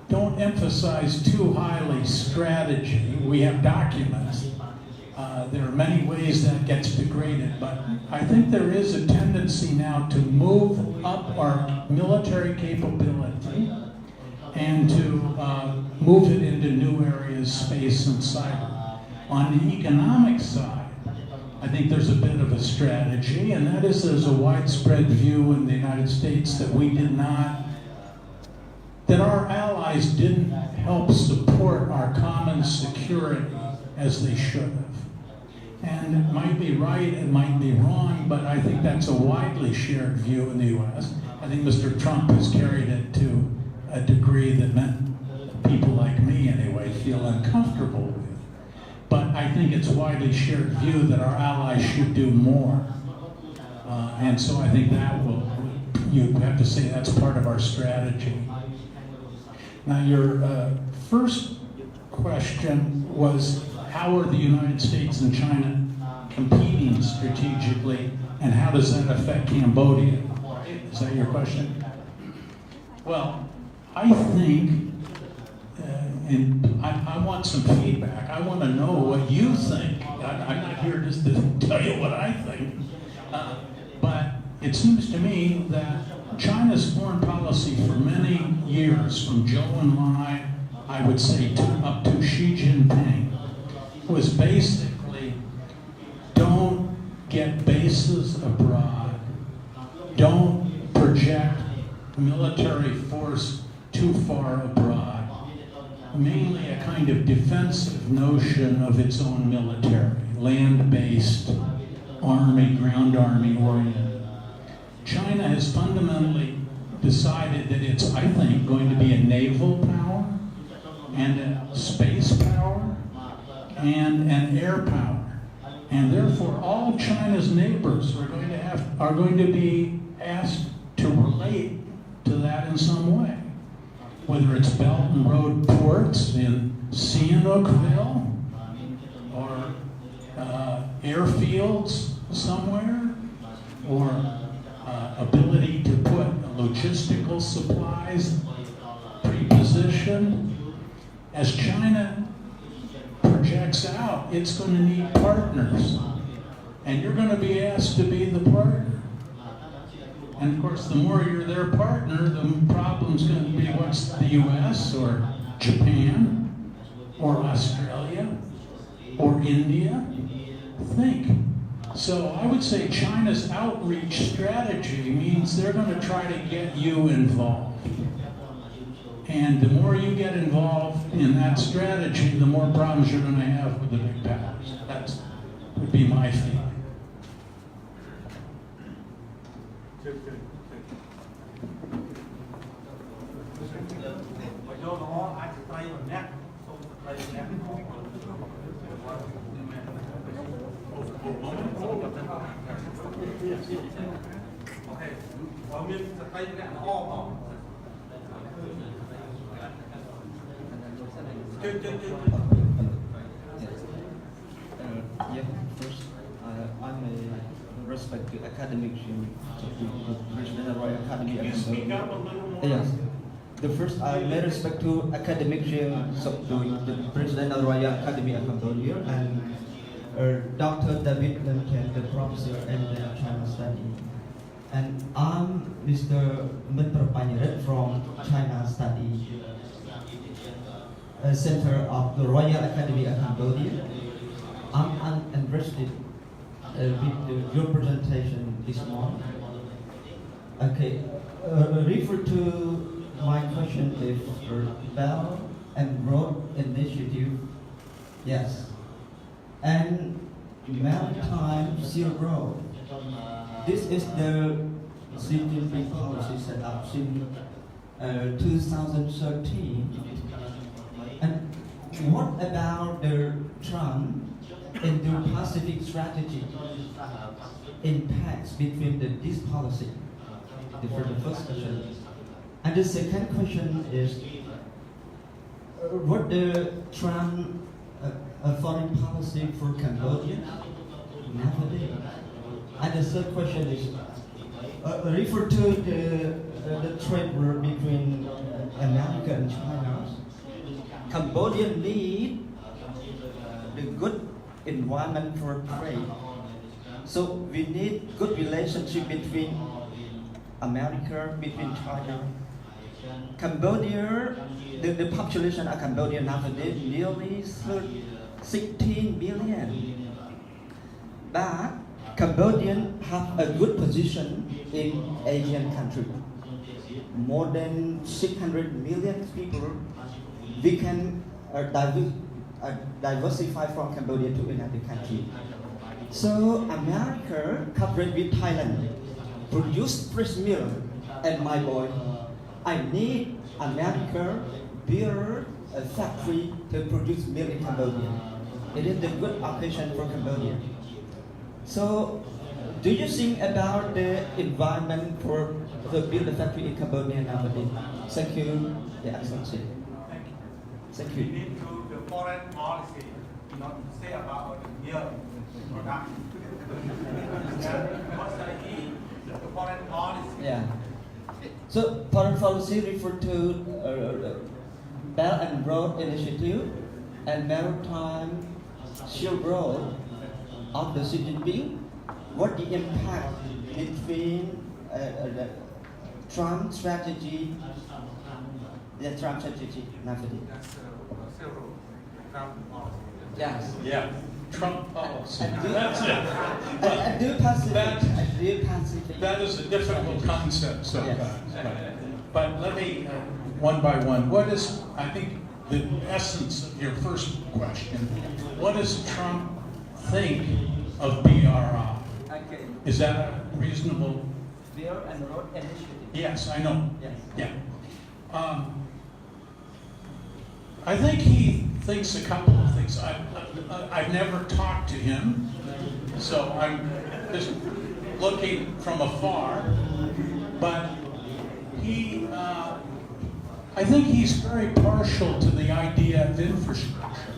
Speaker 9: don't emphasize too highly strategy. We have documents. There are many ways that gets degraded, but I think there is a tendency now to move up our military capability and to move it into new areas, space and cyber. On the economic side, I think there's a bit of a strategy, and that is there's a widespread view in the United States that that our allies didn't help support our common security as they should have. And it might be right, it might be wrong, but I think that's a widely shared view in the U.S. I think Mr. Trump has carried it to a degree that meant people like me, anyway, feel uncomfortable with. But I think it's a widely shared view that our allies should do more. And so I think that you have to say that's part of our strategy. Now, your first question was, how are the United States and China competing strategically, and how does that affect Cambodia? Is that your question? Well, I think, and I want some feedback. I want to know what you think. I'm not here just to tell you what I think. But it seems to me that China's foreign policy for many years, from Zhou Enlai, I would say, up to Xi Jinping, was basically don't get bases abroad, don't project military force too far abroad, mainly a kind of defensive notion of its own military, land-based, army, ground army oriented. China has fundamentally decided that it's, I think, going to be a naval power and a space power and an air power. And therefore all China's neighbors are going to be asked to relate to that in some way. Whether it's Belt and Road ports in Sihanoukville or airfields somewhere, or ability to put logistical supplies pre-positioned. As China projects out, it's going to need partners. And you're going to be asked to be the partner. And of course, the more you're their partner, the problem's going to be what's the US or Japan or Australia or India think. So I would say China's outreach strategy means they're going to try to get you involved. And the more you get involved in that strategy, the more problems you're going to have with the big powers. That would be my feeling.
Speaker 6: First, I'm a respect to academic President Royal Academy.
Speaker 3: Can you speak up a little more?
Speaker 6: Yes. The first, I may respect to academic the President of Royal Academy of Cambodia and Dr. David Lampton, the professor in the China study. And I'm Mr. Mitprapanyarat from China Study Center of the Royal Academy of Cambodia. I'm interested with your presentation this morning. Okay, refer to my question is Belt and Road Initiative. Yes, and Maritime Silk Road. This is the Xi Jinping policy set up since 2013. And what about the Trump Indo-Pacific strategy impacts between this policy? For the first question. And the second question is, what the Trump foreign policy for Cambodia nowadays? And the third question is, refer to the trade war between America and China. Cambodia need the good environment for trade. So we need good relationship between America, between China. Cambodia, the population of Cambodia nowadays nearly 16 million. But Cambodians have a good position in Asian country. More than 600 million people. We can diversify from Cambodia to another country. So America cooperate with Thailand, produce fresh milk, and my boy, I need America build a factory to produce milk in Cambodia. It is a good occasion for Cambodia. So, do you think about the environment for to build a factory in Cambodia nowadays? Thank you, the Excellency. Thank you.
Speaker 12: We need to the foreign policy, not to say about the milk production. What's the foreign policy?
Speaker 6: Yeah. So foreign policy refer to Belt and Road Initiative and Maritime Shield Road of the Xi Jinping, what the impact between the Trump strategy, nowadays? Yes.
Speaker 9: Yeah, Trump policy.
Speaker 6: That's
Speaker 9: it.
Speaker 6: And do Pacific.
Speaker 9: That is a difficult concept sometimes.
Speaker 6: Yes.
Speaker 9: But let me, one by one, what is, I think, the essence of your first question, what does Trump think of BRI?
Speaker 6: Okay.
Speaker 9: Is that a reasonable?
Speaker 6: Belt and Road Initiative.
Speaker 9: Yes, I know.
Speaker 6: Yes.
Speaker 9: Yeah. I think he thinks a couple of things. I've never talked to him, so I'm just looking from afar. But he, I think he's very partial to the idea of infrastructure.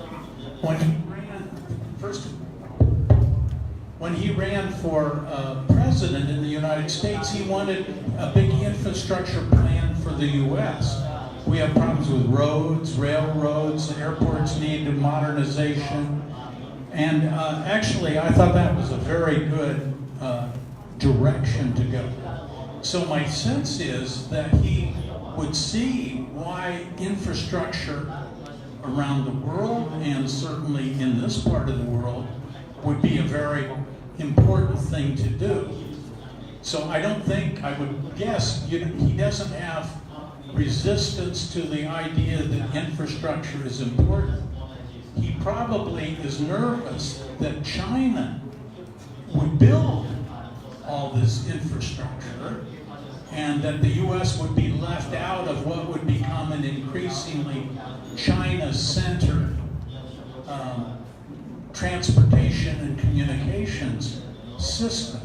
Speaker 9: When he ran for president in the United States, he wanted a big infrastructure plan for the U.S. We have problems with roads, railroads, airports need modernization. And actually, I thought that was a very good direction to go. So my sense is that he would see why infrastructure around the world, and certainly in this part of the world, would be a very important thing to do. So I don't think, I would guess, he doesn't have resistance to the idea that infrastructure is important. He probably is nervous that China would build all this infrastructure and that the U.S. would be left out of what would become an increasingly China-centered transportation and communications system.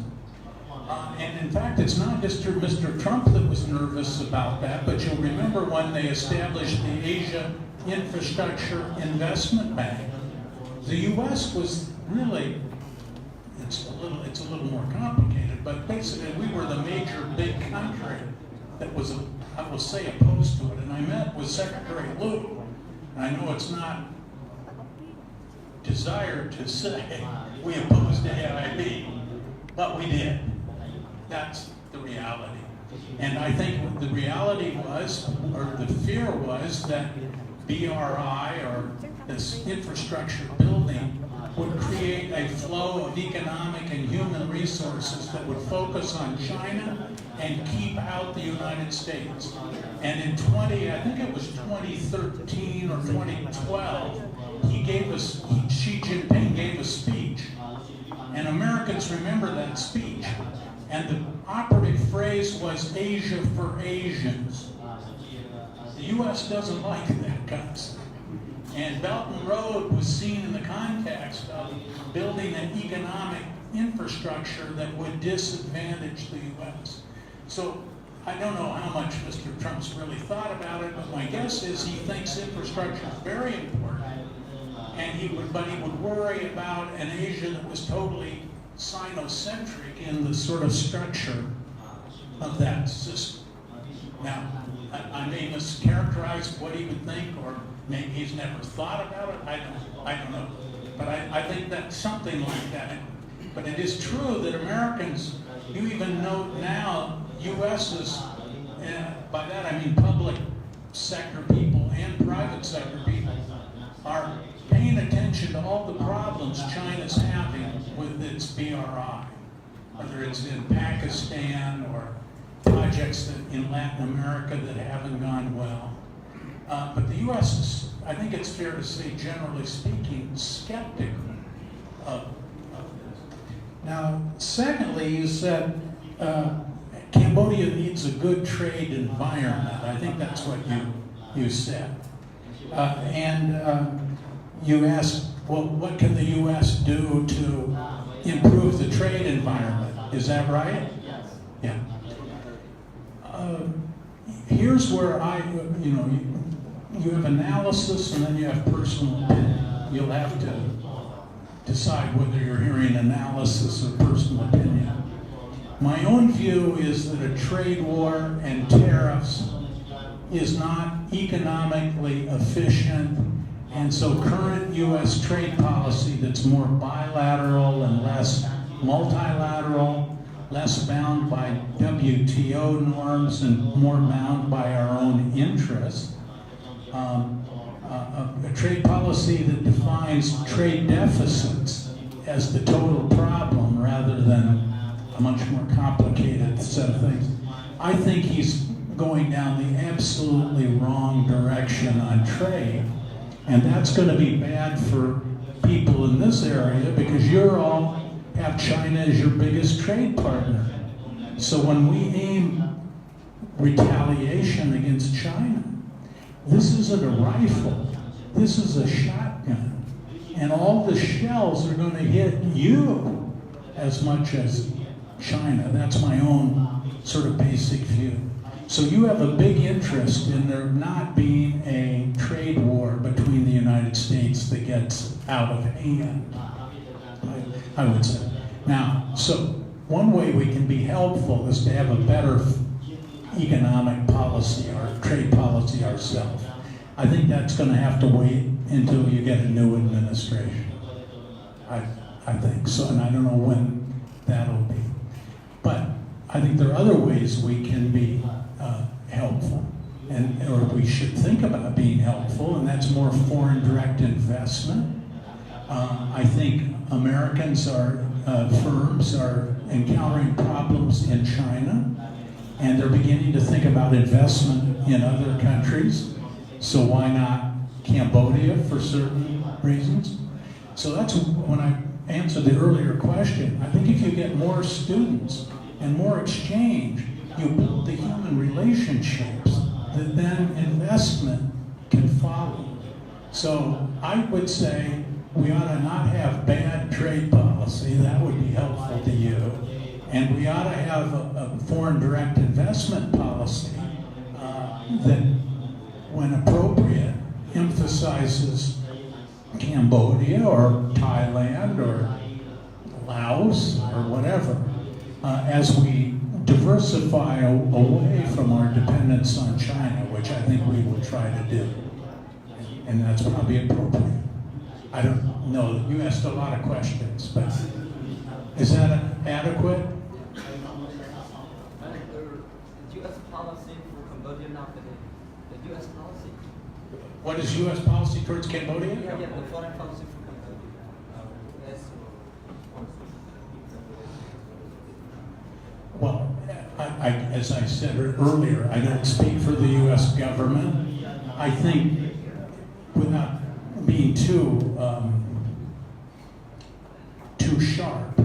Speaker 9: And in fact, it's not just Mr. Trump that was nervous about that, but you'll remember when they established the Asia Infrastructure Investment Bank, the U.S. was really, it's a little more complicated, but basically we were the major big country that was, I will say, opposed to it. And I met with Secretary Liu, and I know it's not desired to say we opposed AIIB, but we did. That's the reality. And I think what the reality was, or the fear was, that BRI, or this infrastructure building, would create a flow of economic and human resources that would focus on China and keep out the United States. And in I think it was 2013 or 2012, Xi Jinping gave a speech. And Americans remember that speech. And the operative phrase was Asia for Asians. The U.S. doesn't like that concept. And Belt and Road was seen in the context of building an economic infrastructure that would disadvantage the U.S. So I don't know how much Mr. Trump's really thought about it, but my guess is he thinks infrastructure is very important. And but he would worry about an Asia that was totally Sino-centric in the sort of structure of that system. Now, I may mischaracterize what he would think, or maybe he's never thought about it. I don't know. But I think that's something like that. But it is true that Americans, you even note now, U.S.'s, by that I mean public sector people and private sector people, are paying attention to all the problems China's having with its BRI, whether it's in Pakistan or projects in Latin America that haven't gone well. But the U.S. is, I think it's fair to say, generally speaking, skeptical of it. Now, secondly, you said Cambodia needs a good trade environment. I think that's what you said. You asked, well, what can the U.S. do to improve the trade environment? Is that right?
Speaker 6: Yes.
Speaker 9: Yeah. Here's where you have analysis and then you have personal opinion. You'll have to decide whether you're hearing analysis or personal opinion. My own view is that a trade war and tariffs is not economically efficient, and so current U.S. trade policy that's more bilateral and less multilateral, less bound by WTO norms and more bound by our own interests, a trade policy that defines trade deficits as the total problem rather than a much more complicated set of things. I think he's going down the absolutely wrong direction on trade, and that's going to be bad for people in this area because you're all have China as your biggest trade partner. So when we aim retaliation against China, this isn't a rifle, this is a shotgun. And all the shells are going to hit you as much as China. That's my own sort of basic view. So you have a big interest in there not being a trade war between the United States that gets out of hand, I would say. Now, so one way we can be helpful is to have a better economic policy or trade policy ourselves. I think that's going to have to wait until you get a new administration. I think so, and I don't know when that'll be. But I think there are other ways we can be helpful, or we should think about being helpful, and that's more foreign direct investment. I think Americans firms are encountering problems in China, and they're beginning to think about investment in other countries. So why not Cambodia for certain reasons? So that's when I answered the earlier question. I think if you get more students and more exchange, you build the human relationships that then investment can follow. So I would say we ought to not have bad trade policy. That would be helpful to you. And we ought to have a foreign direct investment policy that, when appropriate, emphasizes Cambodia or Thailand or Laos or whatever as we diversify away from our dependence on China, which I think we will try to do. And that's probably appropriate. I don't know, you asked a lot of questions, but is that adequate?
Speaker 6: The U.S. policy for Cambodia now, the U.S. policy.
Speaker 9: What is U.S. policy towards Cambodia?
Speaker 6: Yeah, the foreign policy for Cambodia. Yes.
Speaker 9: Well, as I said earlier, I don't speak for the U.S. government. I think, without being too sharp,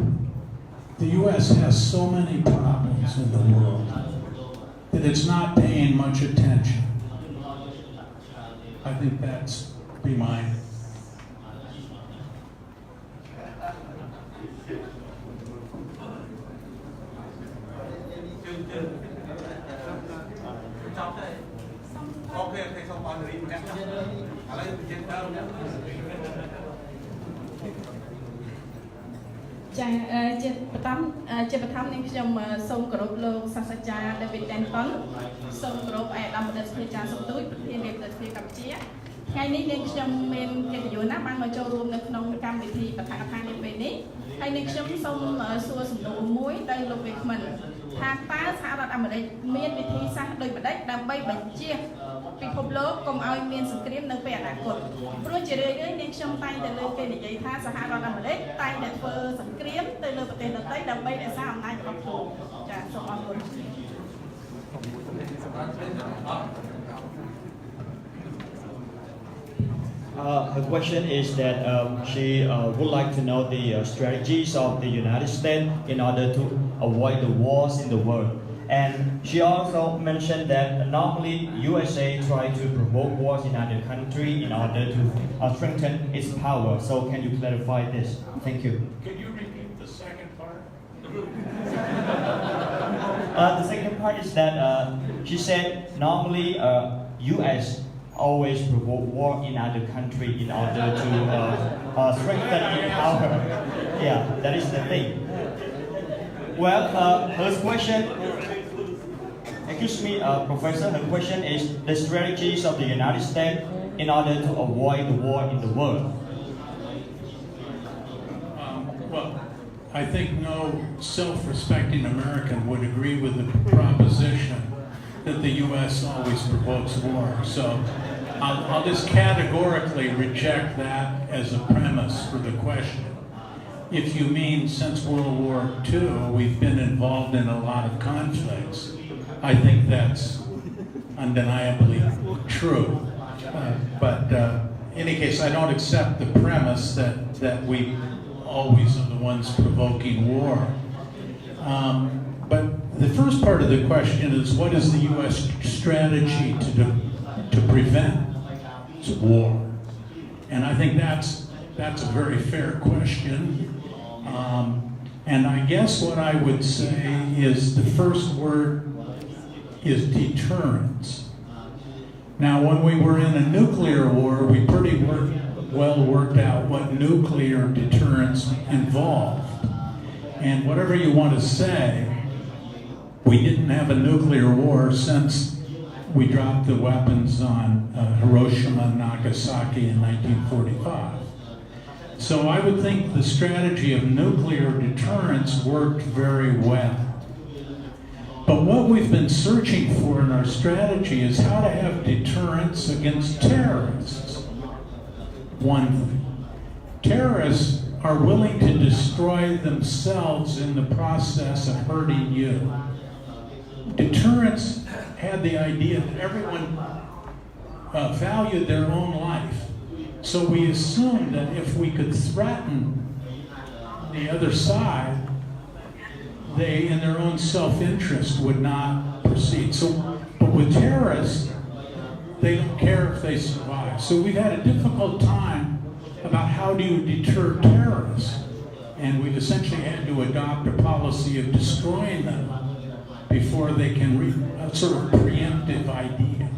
Speaker 9: the U.S. has so many problems in the world that it's not paying much attention. I think that's be mine.
Speaker 12: Okay, xong còn gì nữa. Lấy trên đâu.
Speaker 13: ចាជាបឋមនាងខ្ញុំសូមគោរពលោកសាស្ត្រាចារ្យ David Lampton សូមគោរពឯកឧត្តមបណ្ឌិតស្រីចារ្យសុខទូចប្រធាននៃប្រទេសកម្ពុជាថ្ងៃនេះនាងខ្ញុំមានកិត្តិយសណាស់បានមកចូលរួមនៅក្នុងកម្មវិធីបឋមខាងនេះពេលនេះហើយនាងខ្ញុំសូមសួរសំណួរមួយទៅលោកវិក្កាមថាតើសហរដ្ឋអាមេរិកមានវិធីសាស្ត្រដូចម្តេចដើម្បីបញ្ជាពិភពលោកកុំឲ្យមានសង្គ្រាមនៅពេលអនាគតព្រោះជារឿយៗនាងខ្ញុំតែងតែលើកគេនិយាយថាសហរដ្ឋអាមេរិកតែងតែធ្វើសង្គ្រាមទៅលើប្រទេសដទៃដើម្បីរក្សាអំណាចរបស់ខ្លួនចា៎សូមអរគុណ
Speaker 1: Her question is that she would like to know the strategies of the United States in order to avoid the wars in the world. And she also mentioned that normally USA try to provoke wars in other countries in order to strengthen its power. So can you clarify this? Thank you.
Speaker 9: Can you repeat the second part?
Speaker 1: The second part is that she said normally US always provoke war in other country in order to strengthen its power. Yeah, that is the thing. Well, her question. Excuse me, Professor, the question is the strategies of the United States in order to avoid the war in the world.
Speaker 9: Well, I think no self-respecting American would agree with the proposition that the U.S. always provokes war. So I'll just categorically reject that as a premise for the question. If you mean since World War II, we've been involved in a lot of conflicts, I think that's undeniably true. But in any case, I don't accept the premise that we always are the ones provoking war. But the first part of the question is, what is the U.S. strategy to prevent war? And I think that's a very fair question. And I guess what I would say is the first word is deterrence. Now, when we were in a nuclear war, we pretty well worked out what nuclear deterrence involved. And whatever you want to say, we didn't have a nuclear war since we dropped the weapons on Hiroshima and Nagasaki in 1945. So I would think the strategy of nuclear deterrence worked very well. But what we've been searching for in our strategy is how to have deterrence against terrorists. One thing. Terrorists are willing to destroy themselves in the process of hurting you. Deterrence had the idea that everyone valued their own life. So we assumed that if we could threaten the other side, they, in their own self-interest, would not proceed. But with terrorists, they don't care if they survive. So we've had a difficult time about how do you deter terrorists. And we've essentially had to adopt a policy of destroying them before they can reach a sort of preemptive idea.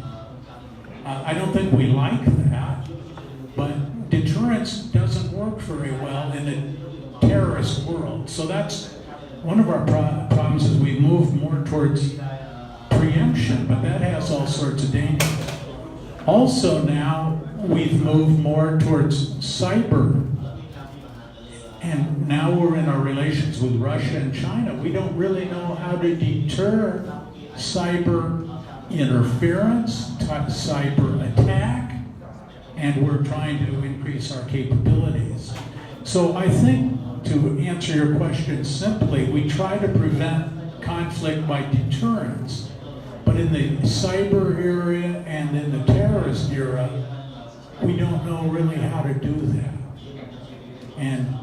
Speaker 9: I don't think we like that, but deterrence doesn't work very well in a terrorist world. So that's one of our problems, is we've moved more towards preemption, but that has all sorts of dangers. Also now, we've moved more towards cyber. And now we're in our relations with Russia and China. We don't really know how to deter cyber interference, cyber attack, and we're trying to increase our capabilities. So I think, to answer your question simply, we try to prevent conflict by deterrence. But in the cyber area and in the terrorist era, we don't know really how to do that. And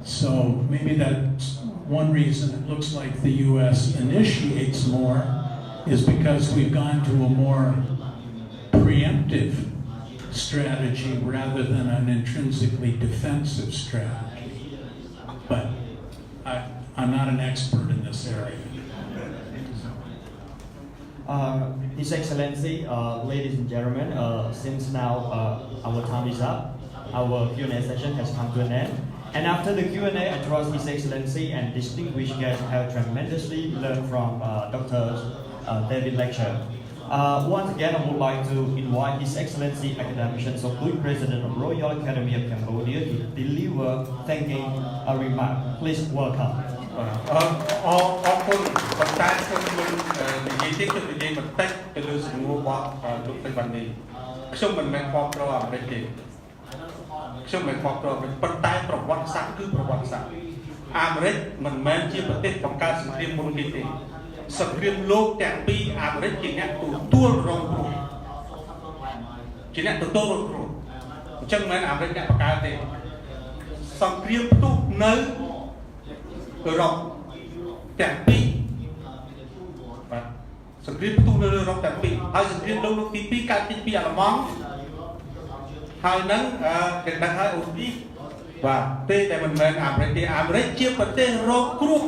Speaker 9: so maybe that's one reason it looks like the U.S. initiates more, is because we've gone to a more preemptive strategy rather than an intrinsically defensive strategy. But I'm not an expert in this area.
Speaker 1: His Excellency, ladies and gentlemen, since now our time is up, our Q&A session has come to an end. And after the Q&A, I trust His Excellency and distinguished guests have tremendously learned from Dr. David lecture. Once again, I would like to invite His Excellency Academician Sokui, President of Royal Academy of Cambodia, to deliver thanking a remark. Please welcome.
Speaker 7: អរគុណប៉ុន្តែខ្ញុំមិននិយាយទេខ្ញុំនិយាយបន្តិចទៅលើសំណួររបស់លោកពេញវណ្ណីខ្ញុំមិនមែនគ្រប់គ្រងអាមេរិកទេខ្ញុំមិនគ្រប់គ្រងប៉ុន្តែប្រវត្តិសាស្ត្រគឺប្រវត្តិសាស្ត្រអាមេរិកមិនមែនជាប្រទេសបង្កើតសង្គ្រាមមុនគេទេសង្គ្រាមលោកទាំងពីរអាមេរិកជាអ្នកទទួលរងគ្រោះជាអ្នកទទួលរងគ្រោះអញ្ចឹងមិនមែនអាមេរិកអ្នកបង្កើតទេសង្គ្រាមផ្ទុះនៅអឺរ៉ុបទាំងពីរបាទសង្គ្រាមផ្ទុះនៅអឺរ៉ុបទាំងពីរហើយសង្គ្រាមលោកទី2កើតពីអាល្លឺម៉ង់ហើយនឹងគេដឹងហើយអូស្ទីបាទទេតែមិនមែនអាមេរិកទេអាមេរិកជាប្រទេសរងគ្រោះ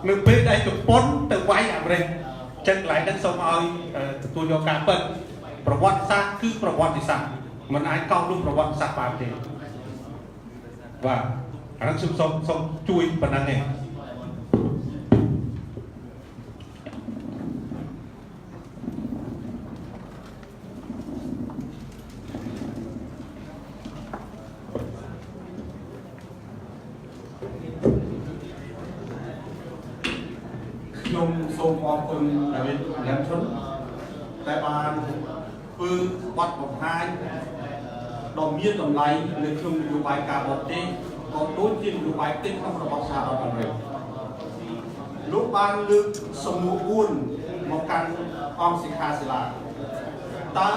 Speaker 7: នៅពេលដែលជប៉ុនទៅវាយអាមេរិកចឹងកន្លែងហ្នឹងសូមឲ្យទទួលយកការពិតប្រវត្តិសាស្ត្រគឺប្រវត្តិសាស្ត្រមិនអាចកោតលុបប្រវត្តិសាស្ត្របានទេបាទអានោះសូមជួយប៉ុណ្ណឹងឯង
Speaker 2: ខ្ញុំសូមអរគុណដាវីត Lampton ដែលបានធ្វើបទបង្ហាញដ៏មានតម្លៃនៅក្នុងនយោបាយការបរទេសក៏ដូចជានយោបាយផ្ទៃក្នុងរបស់សហរដ្ឋអាមេរិកលោកបានលើកសំណួរ4មកកាន់អង្គសិក្ខាសាលាតើ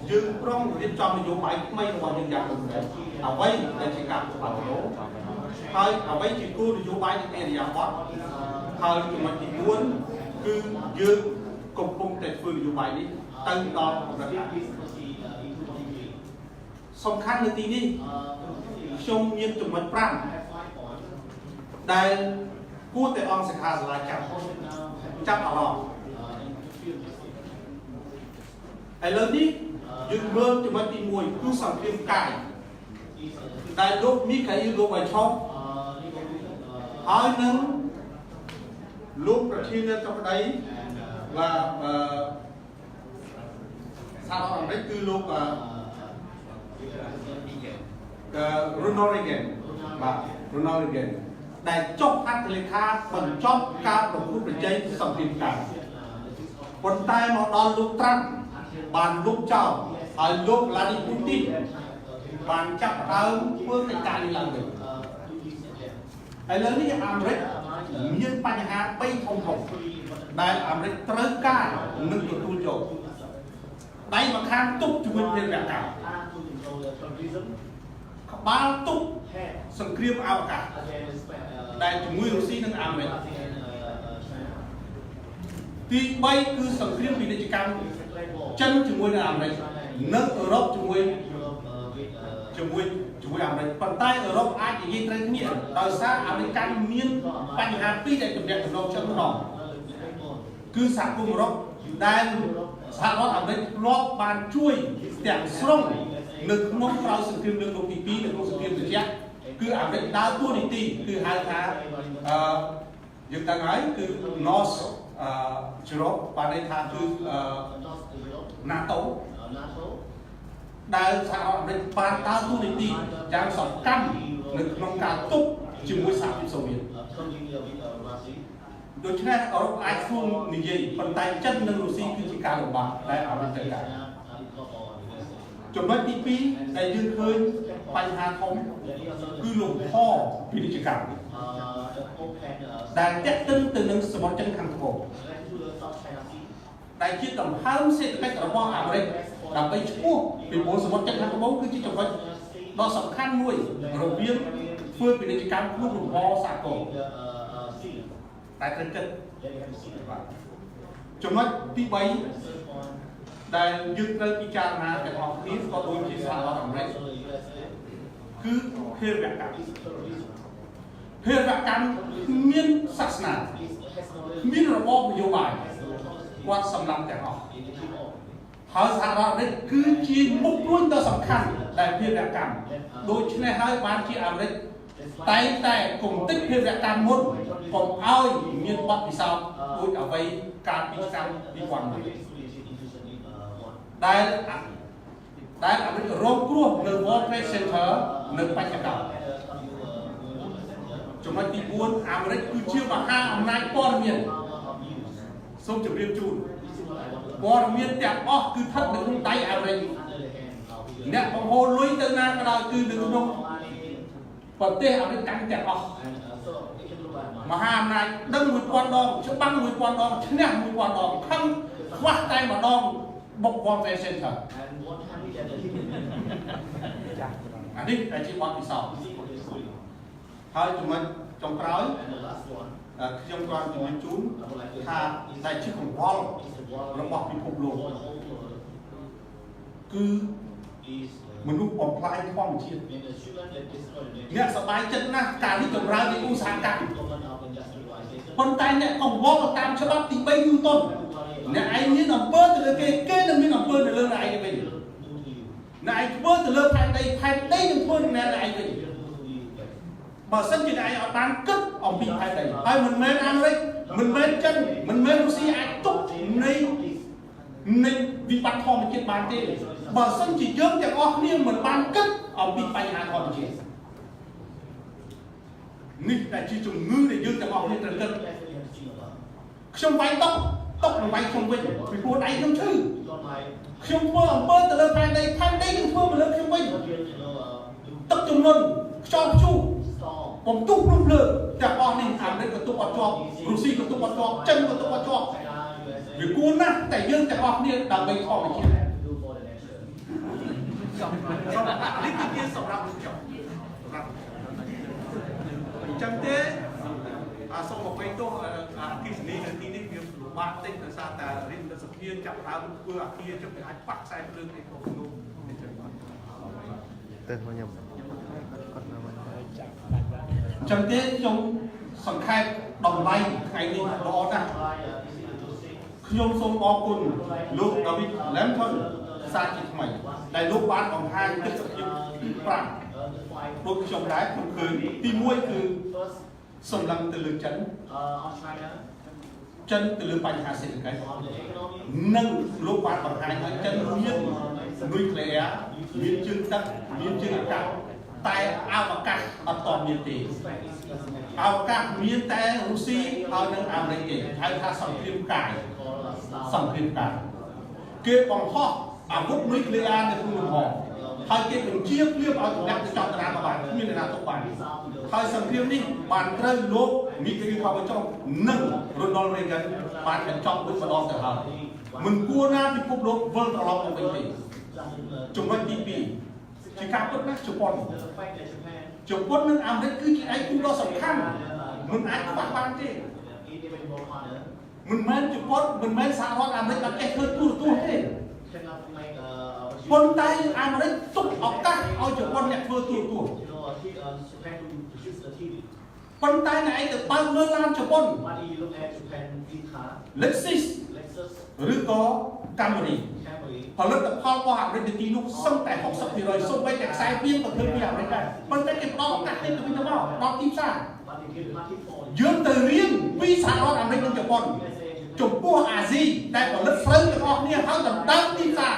Speaker 2: យើងប្រុងរៀបចំនយោបាយថ្មីរបស់យើងយ៉ាងដូចម្តេចអ្វីដែលជាការផ្លាស់ប្ដូរហើយអ្វីជាគោលនយោបាយនៃអរិយាប័ត្រហើយចំណុចទី4គឺយើងកំពុងតែធ្វើនយោបាយនេះទៅដល់កម្រិតណាសំខាន់នៅទីនេះខ្ញុំមានចំណុច5ដែលគួរតែអង្គសិក្ខាសាលាចាប់អារម្មណ៍ឥឡូវនេះយើងមើលចំណុចទី1គឺសង្គ្រាមកាយដែលលោកមីកាអ៊ីល រ៉ូបៃឆុកហើយនឹងលោកប្រធានរដ្ឋាភិបាលសហរដ្ឋអាមេរិកគឺលោក Ronald Reagan បាទ Ronald Reagan ដែលចុះហត្ថលេខាបញ្ចប់ការប្រគួតប្រជែងសង្គ្រាមកាយប៉ុន្តែមកដល់លោកត្រាំបានលុបចោលហើយលោកឡាឌីពូទីនបានចាប់ផ្ដើមធ្វើកិច្ចការនេះឡើងវិញឥឡូវនេះអាមេរិកមានបញ្ហា3ធំដែលអាមេរិកត្រូវការនឹងទទួលយកដៃម្ខាងទប់ជាមួយភេរវកម្មក្បាលទប់សង្គ្រាមអវកាសដែលជាមួយរុស្ស៊ីនិងអាមេរិកទី3គឺសង្គ្រាមពាណិជ្ជកម្មចិនជាមួយនឹងអាមេរិកនិងអឺរ៉ុបជាមួយអាមេរិកប៉ុន្តែអឺរ៉ុបអាចនិយាយត្រូវគ្នាដោយសារអាមេរិកមានបញ្ហាពីរដែលទំនាក់ទំនងចឹងម្ដងគឺសហគមន៍អឺរ៉ុបដែលសហរដ្ឋអាមេរិកធ្លាប់បានជួយទាំងស្រុងនៅក្នុងក្រោយសង្គ្រាមលើកទី2នៅក្នុងសង្គ្រាមត្រជាក់គឺអាមេរិកដើរតួនាទីគឺហៅថាយើងដឹងហើយគឺ North Europe បានន័យថាគឺ NATO ដែលសហរដ្ឋអាមេរិកបានដើរតួនាទីយ៉ាងសំខាន់នៅក្នុងការទប់ជាមួយសហភាពសូវៀតដូច្នេះអឺរ៉ុបអាចធ្វើនិយាយប៉ុន្តែចិននិងរុស្ស៊ីគឺជាការលំបាកដែលអាមេរិកត្រូវការចំណុចទី2ដែលយើងឃើញបញ្ហាធំគឺលំហពាណិជ្ជកម្មដែលទាក់ទិនទៅនឹងសមុទ្រចិនខាងត្បូងដែលជាដង្ហើមសេដ្ឋកិច្ចរបស់អាមេរិកដើម្បីឈ្មោះពីព្រោះសមុទ្រចិនខាងត្បូងគឺជាចំណុចដ៏សំខាន់មួយរវាងធ្វើពាណិជ្ជកម្មក្នុងលំហសហគមន៍តែត្រូវគិតចំណុចទី3ដែលយើងត្រូវពិចារណាទាំងអស់គ្នាក៏ដូចជាសហរដ្ឋអាមេរិកគឺភេរវកម្មមានសាសនាមានរបបនយោបាយគាត់សម្លាប់ទាំងអស់ហើយសហរដ្ឋអាមេរិកគឺជាមុខព្រួញដ៏សំខាន់ដែលភេរវកម្មដូច្នេះហើយបានជាអាមេរិកតែងតែគំនិតភេរវកម្មមុនកុំឲ្យមានបទពិសោធន៍ដូចអ្វីកាលពីឆ្នាំ2001ដែលអាមេរិករងគ្រោះនៅ World Trade Center នៅបច្ចុប្បន្នចំណុចទី4អាមេរិកគឺជាមហាអំណាចព័ត៌មានសូមជម្រាបជូនព័ត៌មានទាំងអស់គឺស្ថិតនៅក្នុងដៃអាមេរិកអ្នកបង្ហូរលុយទៅណាក៏ដោយគឺនៅក្នុងប្រទេសអាមេរិកទាំងអស់មហាអំណាចដឹង1000ដងច្បាំង1000ដងឈ្នះ1000ដងខឹងខ្វះតែម្ដងបុក World Trade Center អានេះតែជាបទពិសោធន៍ហើយចំណុចចុងក្រោយខ្ញុំក៏ជំរាបជូនថាតែជាកង្វល់របស់ពិភពលោកគឺមនុស្សបំផ្លាញធម្មជាតិអ្នកសប្បាយចិត្តណាស់ការនេះចម្រើននៃឧស្សាហកម្មប៉ុន្តែអ្នកកង្វល់តាមច្បាប់ទី3 Newton អ្នកឯងមានអំពើទៅលើគេនឹងមានអំពើទៅលើអ្នកឯងវិញអ្នកឯងធ្វើទៅលើផែនដីនឹងធ្វើនឹងអ្នកឯងវិញបើសិនជាអ្នកឯងអត់បានគិតអំពីផែនដីហើយមិនមែនអាមេរិកមិនមែនចិនមិនមែនរុស្ស៊ីអាចទប់នៃវិបត្តិធម្មជាតិបានទេបើសិនជាយើងទាំងអស់គ្នាមិនបានគិតអំពីបញ្ហាធម្មជាតិនេះតែជាជំងឺដែលយើងទាំងអស់គ្នាត្រូវគិត ខ្ញុំវាយតុកនឹងវាយខ្ញុំវិញពីព្រោះដៃខ្ញុំឈឺខ្ញុំធ្វើអំពើទៅលើផែនដីនឹងធ្វើមកលើខ្ញុំវិញទឹកជំនន់ខ្យល់ព្យុះបំទុះព្រំភ្លើងទាំងអស់នេះអាមេរិកក៏ទុកអត់ជាប់រុស្ស៊ីក៏ទុកអត់ជាប់ចិនក៏ទុកអត់ជាប់វាគួរណាស់តែយើងទាំងអស់គ្នាដើម្បីខំវិជានេះគឺសម្រាប់ខ្ញុំអញ្ចឹងទេសូមមកវិញទោះអគិសនីនៅទីនេះវាលំបាកតិចដោយសារតែរិទ្ធិសភាចាប់ដើមធ្វើអគារចុះវាអាចបាក់ខ្សែភ្លើងអីគ្រប់នោះអញ្ចឹងបាទទៅខ្ញុំចឹងទេខ្ញុំសង្ខេបតម្លៃថ្ងៃនេះល្អណាស់ខ្ញុំសូមអរគុណលោក David Lampton សាជាថ្មីដែលលោកបានបង្ហាញទស្សនវិជ្ជា5ដូចខ្ញុំដែរខ្ញុំឃើញទី1គឺសម្លឹងទៅលើចិនទៅលើបញ្ហាសេដ្ឋកិច្ចនិងលោកបានបង្ហាញថាចិនមាននុយក្លេអ៊ែរមានជើងទឹកមានជើងអាកាសតែអវកាសអត់តមានទេអវកាសមានតែរុស្ស៊ីហើយនិងអាមេរិកទេហៅថាសង្គ្រាមកាយគេបង្ហោះអាវុធនុយក្លេអ៊ែរនៅក្នុងលំហហើយគេបញ្ជាភ្លាមឲ្យតម្លាក់ទៅចោលតារាក៏បានគ្មានអ្នកណាទុកបានហើយសង្គ្រាមនេះបានត្រូវលោកមីគ្រីខបចុងនិងរ៉ូណាល់រ៉េហ្គនបានបញ្ចប់ដូចម្ដងទៅហើយមិនគួរណាពិភពលោកវិលត្រឡប់មកវិញទេចំណុចទី2ជាការពិតណាស់ជប៉ុននិងអាមេរិកគឺជាឯកគូដ៏សំខាន់មិនអាចខ្វះបានទេមិនមែនជប៉ុនមិនមែនសហរដ្ឋអាមេរិកអត់ចេះធ្វើទូរទស្សន៍ទេប៉ុន្តែអាមេរិកទុកឱកាសឲ្យជប៉ុនអ្នកធ្វើទូរទស្សន៍ប៉ុន្តែអ្នកឯងទៅបើកមើលឡានជប៉ុន Lexus ឬក៏ Camry ផលិតផលរបស់អាមេរិកទីនោះសឹងតែ 60% សូម្បីតែខ្សែពានក៏ធ្វើពីអាមេរិកដែរប៉ុន្តែគេផ្ដល់ឱកាសនេះទៅវិញទៅមកដល់ទីផ្សារយើងទៅរៀនពីសហរដ្ឋអាមេរិកនិងជប៉ុនចំពោះអាស៊ីដែលផលិតស្រូវទាំងអស់គ្នាហើយដណ្ដើមទីផ្សារ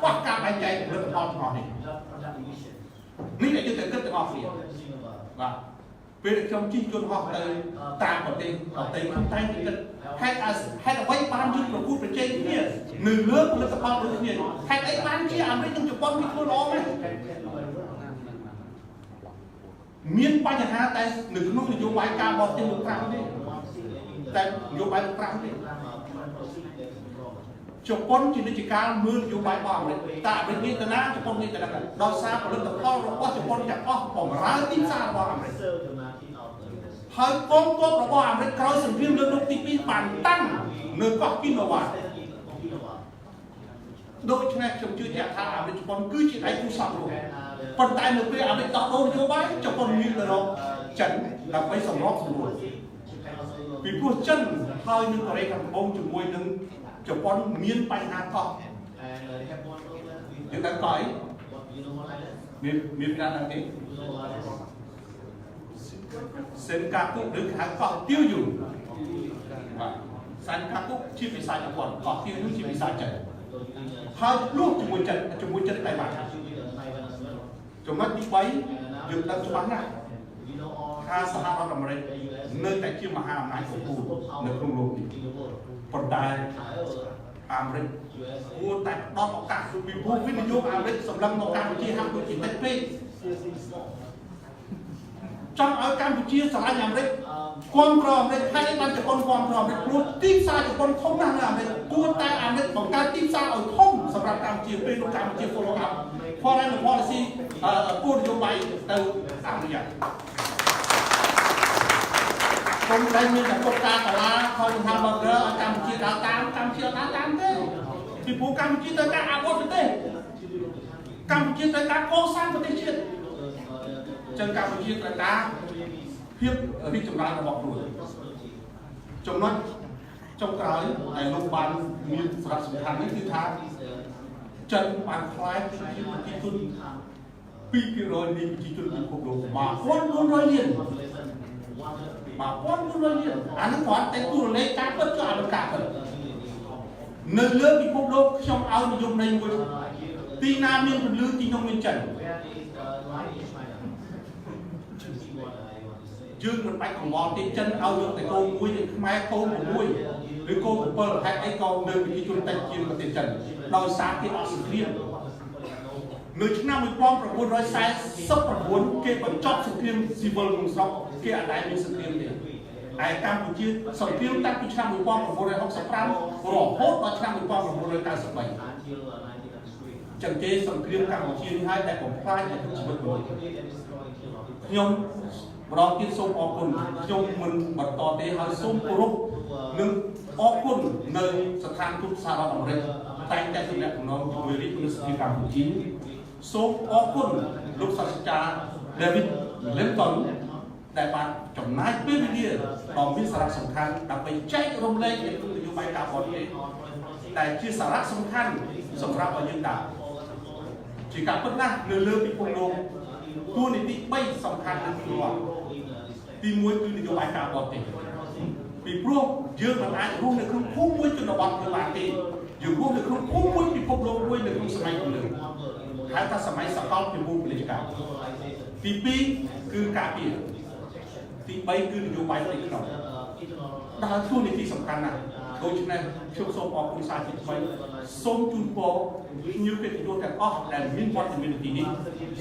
Speaker 2: ខ្វះការបែងចែកផលិតផលទាំងអស់នេះដែលយើងត្រូវគិតទាំងអស់គ្នាបាទពេលខ្ញុំជិះយន្តហោះទៅតាមប្រទេសខ្ញុំតែងតែគិតហេតុអ្វីបានយើងប្រកួតប្រជែងគ្នានៅលើផលិតផលដូចគ្នាហេតុអីបានជាអាមេរិកនិងជប៉ុនវាធ្វើល្អមែនមានបញ្ហាតែនៅក្នុងនយោបាយការបរទេសលោកប្រាំទេតែនយោបាយលោកប្រាំទេជប៉ុនជានិច្ចកាលមើលនយោបាយរបស់អាមេរិកតែអាមេរិកនេះទៅណាជប៉ុននេះទៅណាដល់សារផលិតផលរបស់ជប៉ុនទាំងអស់បំរើទីផ្សាររបស់អាមេរិកហើយកងទ័ពរបស់អាមេរិកក្រោយសង្គ្រាមលើកទី2បានតាំងនៅកោះគីណូវ៉ាដូច្នេះខ្ញុំជឿជាក់ថាអាមេរិកជប៉ុនគឺជាដៃគូសង្គ្រោះប៉ុន្តែនៅពេលអាមេរិកដោះដូរនយោបាយជប៉ុនមានទៅរកចិនដើម្បីសម្របសម្រួលពីព្រោះចិនហើយនឹងកូរ៉េខាងត្បូងជាមួយនឹងជប៉ុនមានបញ្ហាកោះយើងដឹងកោះអីមានណាស់ទេសិនកាគុឬហៅកោះទាវយូបាទសិនកាគុជាភាសាជប៉ុនកោះទាវយូជាភាសាចិនហើយលួចជាមួយចិនតែបានចំណុចទី3យើងដឹងច្បាស់ណាស់ថាសហរដ្ឋអាមេរិកនៅតែជាមហាអំណាចកំពូលនៅក្នុងលោកនេះប៉ុន្តែអាមេរិកគួរតែផ្ដល់ឱកាសពីព្រោះវិនិយោគអាមេរិកសម្លឹងមកកម្ពុជាហាក់ដូចជាតិចពេកចង់ឲ្យកម្ពុជាស្រឡាញ់អាមេរិកគ្រប់គ្រងអាមេរិកហើយបានជប៉ុនគ្រប់គ្រងអាមេរិកព្រោះទីផ្សារជប៉ុនធំណាស់នៅអាមេរិកគួរតែអាមេរិកបង្កើតទីផ្សារឲ្យធំសម្រាប់កម្ពុជាពេលនោះកម្ពុជា follow up foreign policy គោលនយោបាយទៅអនុញ្ញាតខ្ញុំតែមានតែកុកកាកាឡាហើយហាំប៊ឺហ្គឺឲ្យកម្ពុជាដើរតាមកម្ពុជាដើរតាមទេពីព្រោះកម្ពុជាត្រូវការអភិវឌ្ឍប្រទេសកម្ពុជាត្រូវការកសាងប្រទេសជាតិចឹងកម្ពុជាត្រូវការភាពរីកចម្រើនរបស់ខ្លួនចំណុចចុងក្រោយដែលលោកបានមានសារៈសំខាន់នេះគឺថាចិនបានខ្លាយជាប្រជាជន 2% នៃប្រជាជនពិភពលោក1400លានអានោះគាត់តែទូរលេខការពិតចុះអានោះការពិតនៅលើពិភពលោកខ្ញុំឲ្យនិយមន័យមួយទីណាមានពន្លឺទីនោះមានចិនយើងមិនបាច់កង្វល់ទេចិនឲ្យយកតែកូនមួយនិងខ្មែរកូន6 ឬក៏7ហេតុអីក៏នៅប្រជាជនតិចជាងប្រទេសចិនដោយសារគេអត់សង្គ្រាមនៅឆ្នាំ1949គេបញ្ចប់សង្គ្រាមស៊ីវិលក្នុងស្រុកគេអត់ដែលមានសង្គ្រាមទេឯកម្ពុជាសង្គ្រាមតាំងពីឆ្នាំ1965រហូតដល់ឆ្នាំ1993ចឹងគេសង្គ្រាមកម្ពុជានេះហើយដែលបំផ្លាញជីវិតមនុស្សខ្ញុំម្ដងទៀតសូមអរគុណខ្ញុំមិនបន្តទេហើយសូមគោរពនិងអរគុណនៅស្ថានទូតសហរដ្ឋអាមេរិកតែងតែទំនាក់ទំនងជាមួយរាជរដ្ឋាភិបាលកម្ពុជាសូមអរគុណលោកសាស្ត្រាចារ្យ David Lampton ដែលបានចំណាយពេលវេលាដ៏មានសារៈសំខាន់ដើម្បីចែករំលែកនូវនយោបាយការបរទេសដែលជាសារៈសំខាន់សម្រាប់ឲ្យយើងដាក់ជាការពិតណាស់នៅលើពិភពលោកតួនាទី3សំខាន់នៅក្នុងរដ្ឋទី1គឺនយោបាយការបរទេសពីព្រោះយើងមិនអាចរស់នៅក្នុងភូមិមួយជនបទទៅបានទេយើងរស់នៅក្នុងភូមិមួយពិភពលោកមួយនៅក្នុងសម័យទំនើបហៅថាសម័យសកលពិភពពាណិជ្ជកម្មទី2គឺការពារទី3គឺនយោបាយផ្ទៃក្នុងដើរតួនាទីសំខាន់ណាស់ដូច្នេះខ្ញុំសូមអរគុណសាជាថ្មីសូមជូនពរភ្ញៀវកិត្តិយសទាំងអស់ដែលមានវត្តមាននៅទីនេះ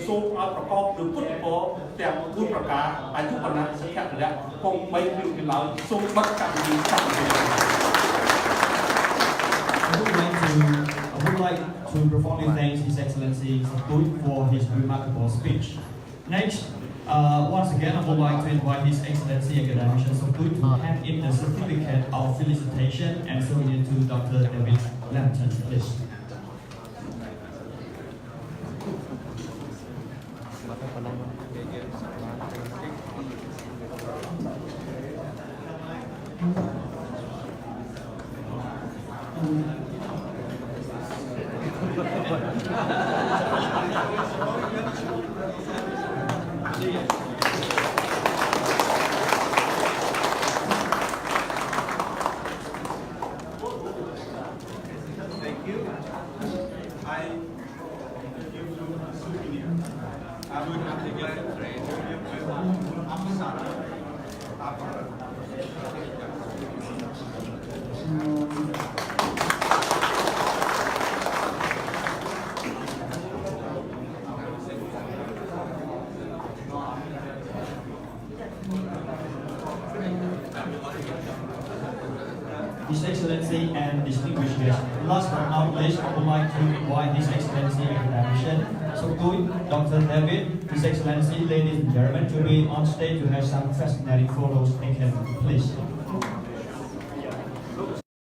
Speaker 2: សូមឲ្យប្រកបដោយពុទ្ធពរទាំង4ប្រការអាយុវណ្ណៈសុខៈពលៈគង់3គ្រឿងពីឡើយសូមបិទកម្មវិធីសកម្មភាព
Speaker 1: I would like to profoundly thank His Excellency Sabut for his remarkable speech. Next, once again, I would like to invite His Excellency Academician Sabut to hand in the certificate of felicitation and ceremony to Dr. David Lampton, please. His Excellency and distinguished guests, last but not least, I would like to invite His Excellency Academician Sabut, Dr. David, His Excellency, ladies and gentlemen, to be on stage to have some fascinating photos taken, please.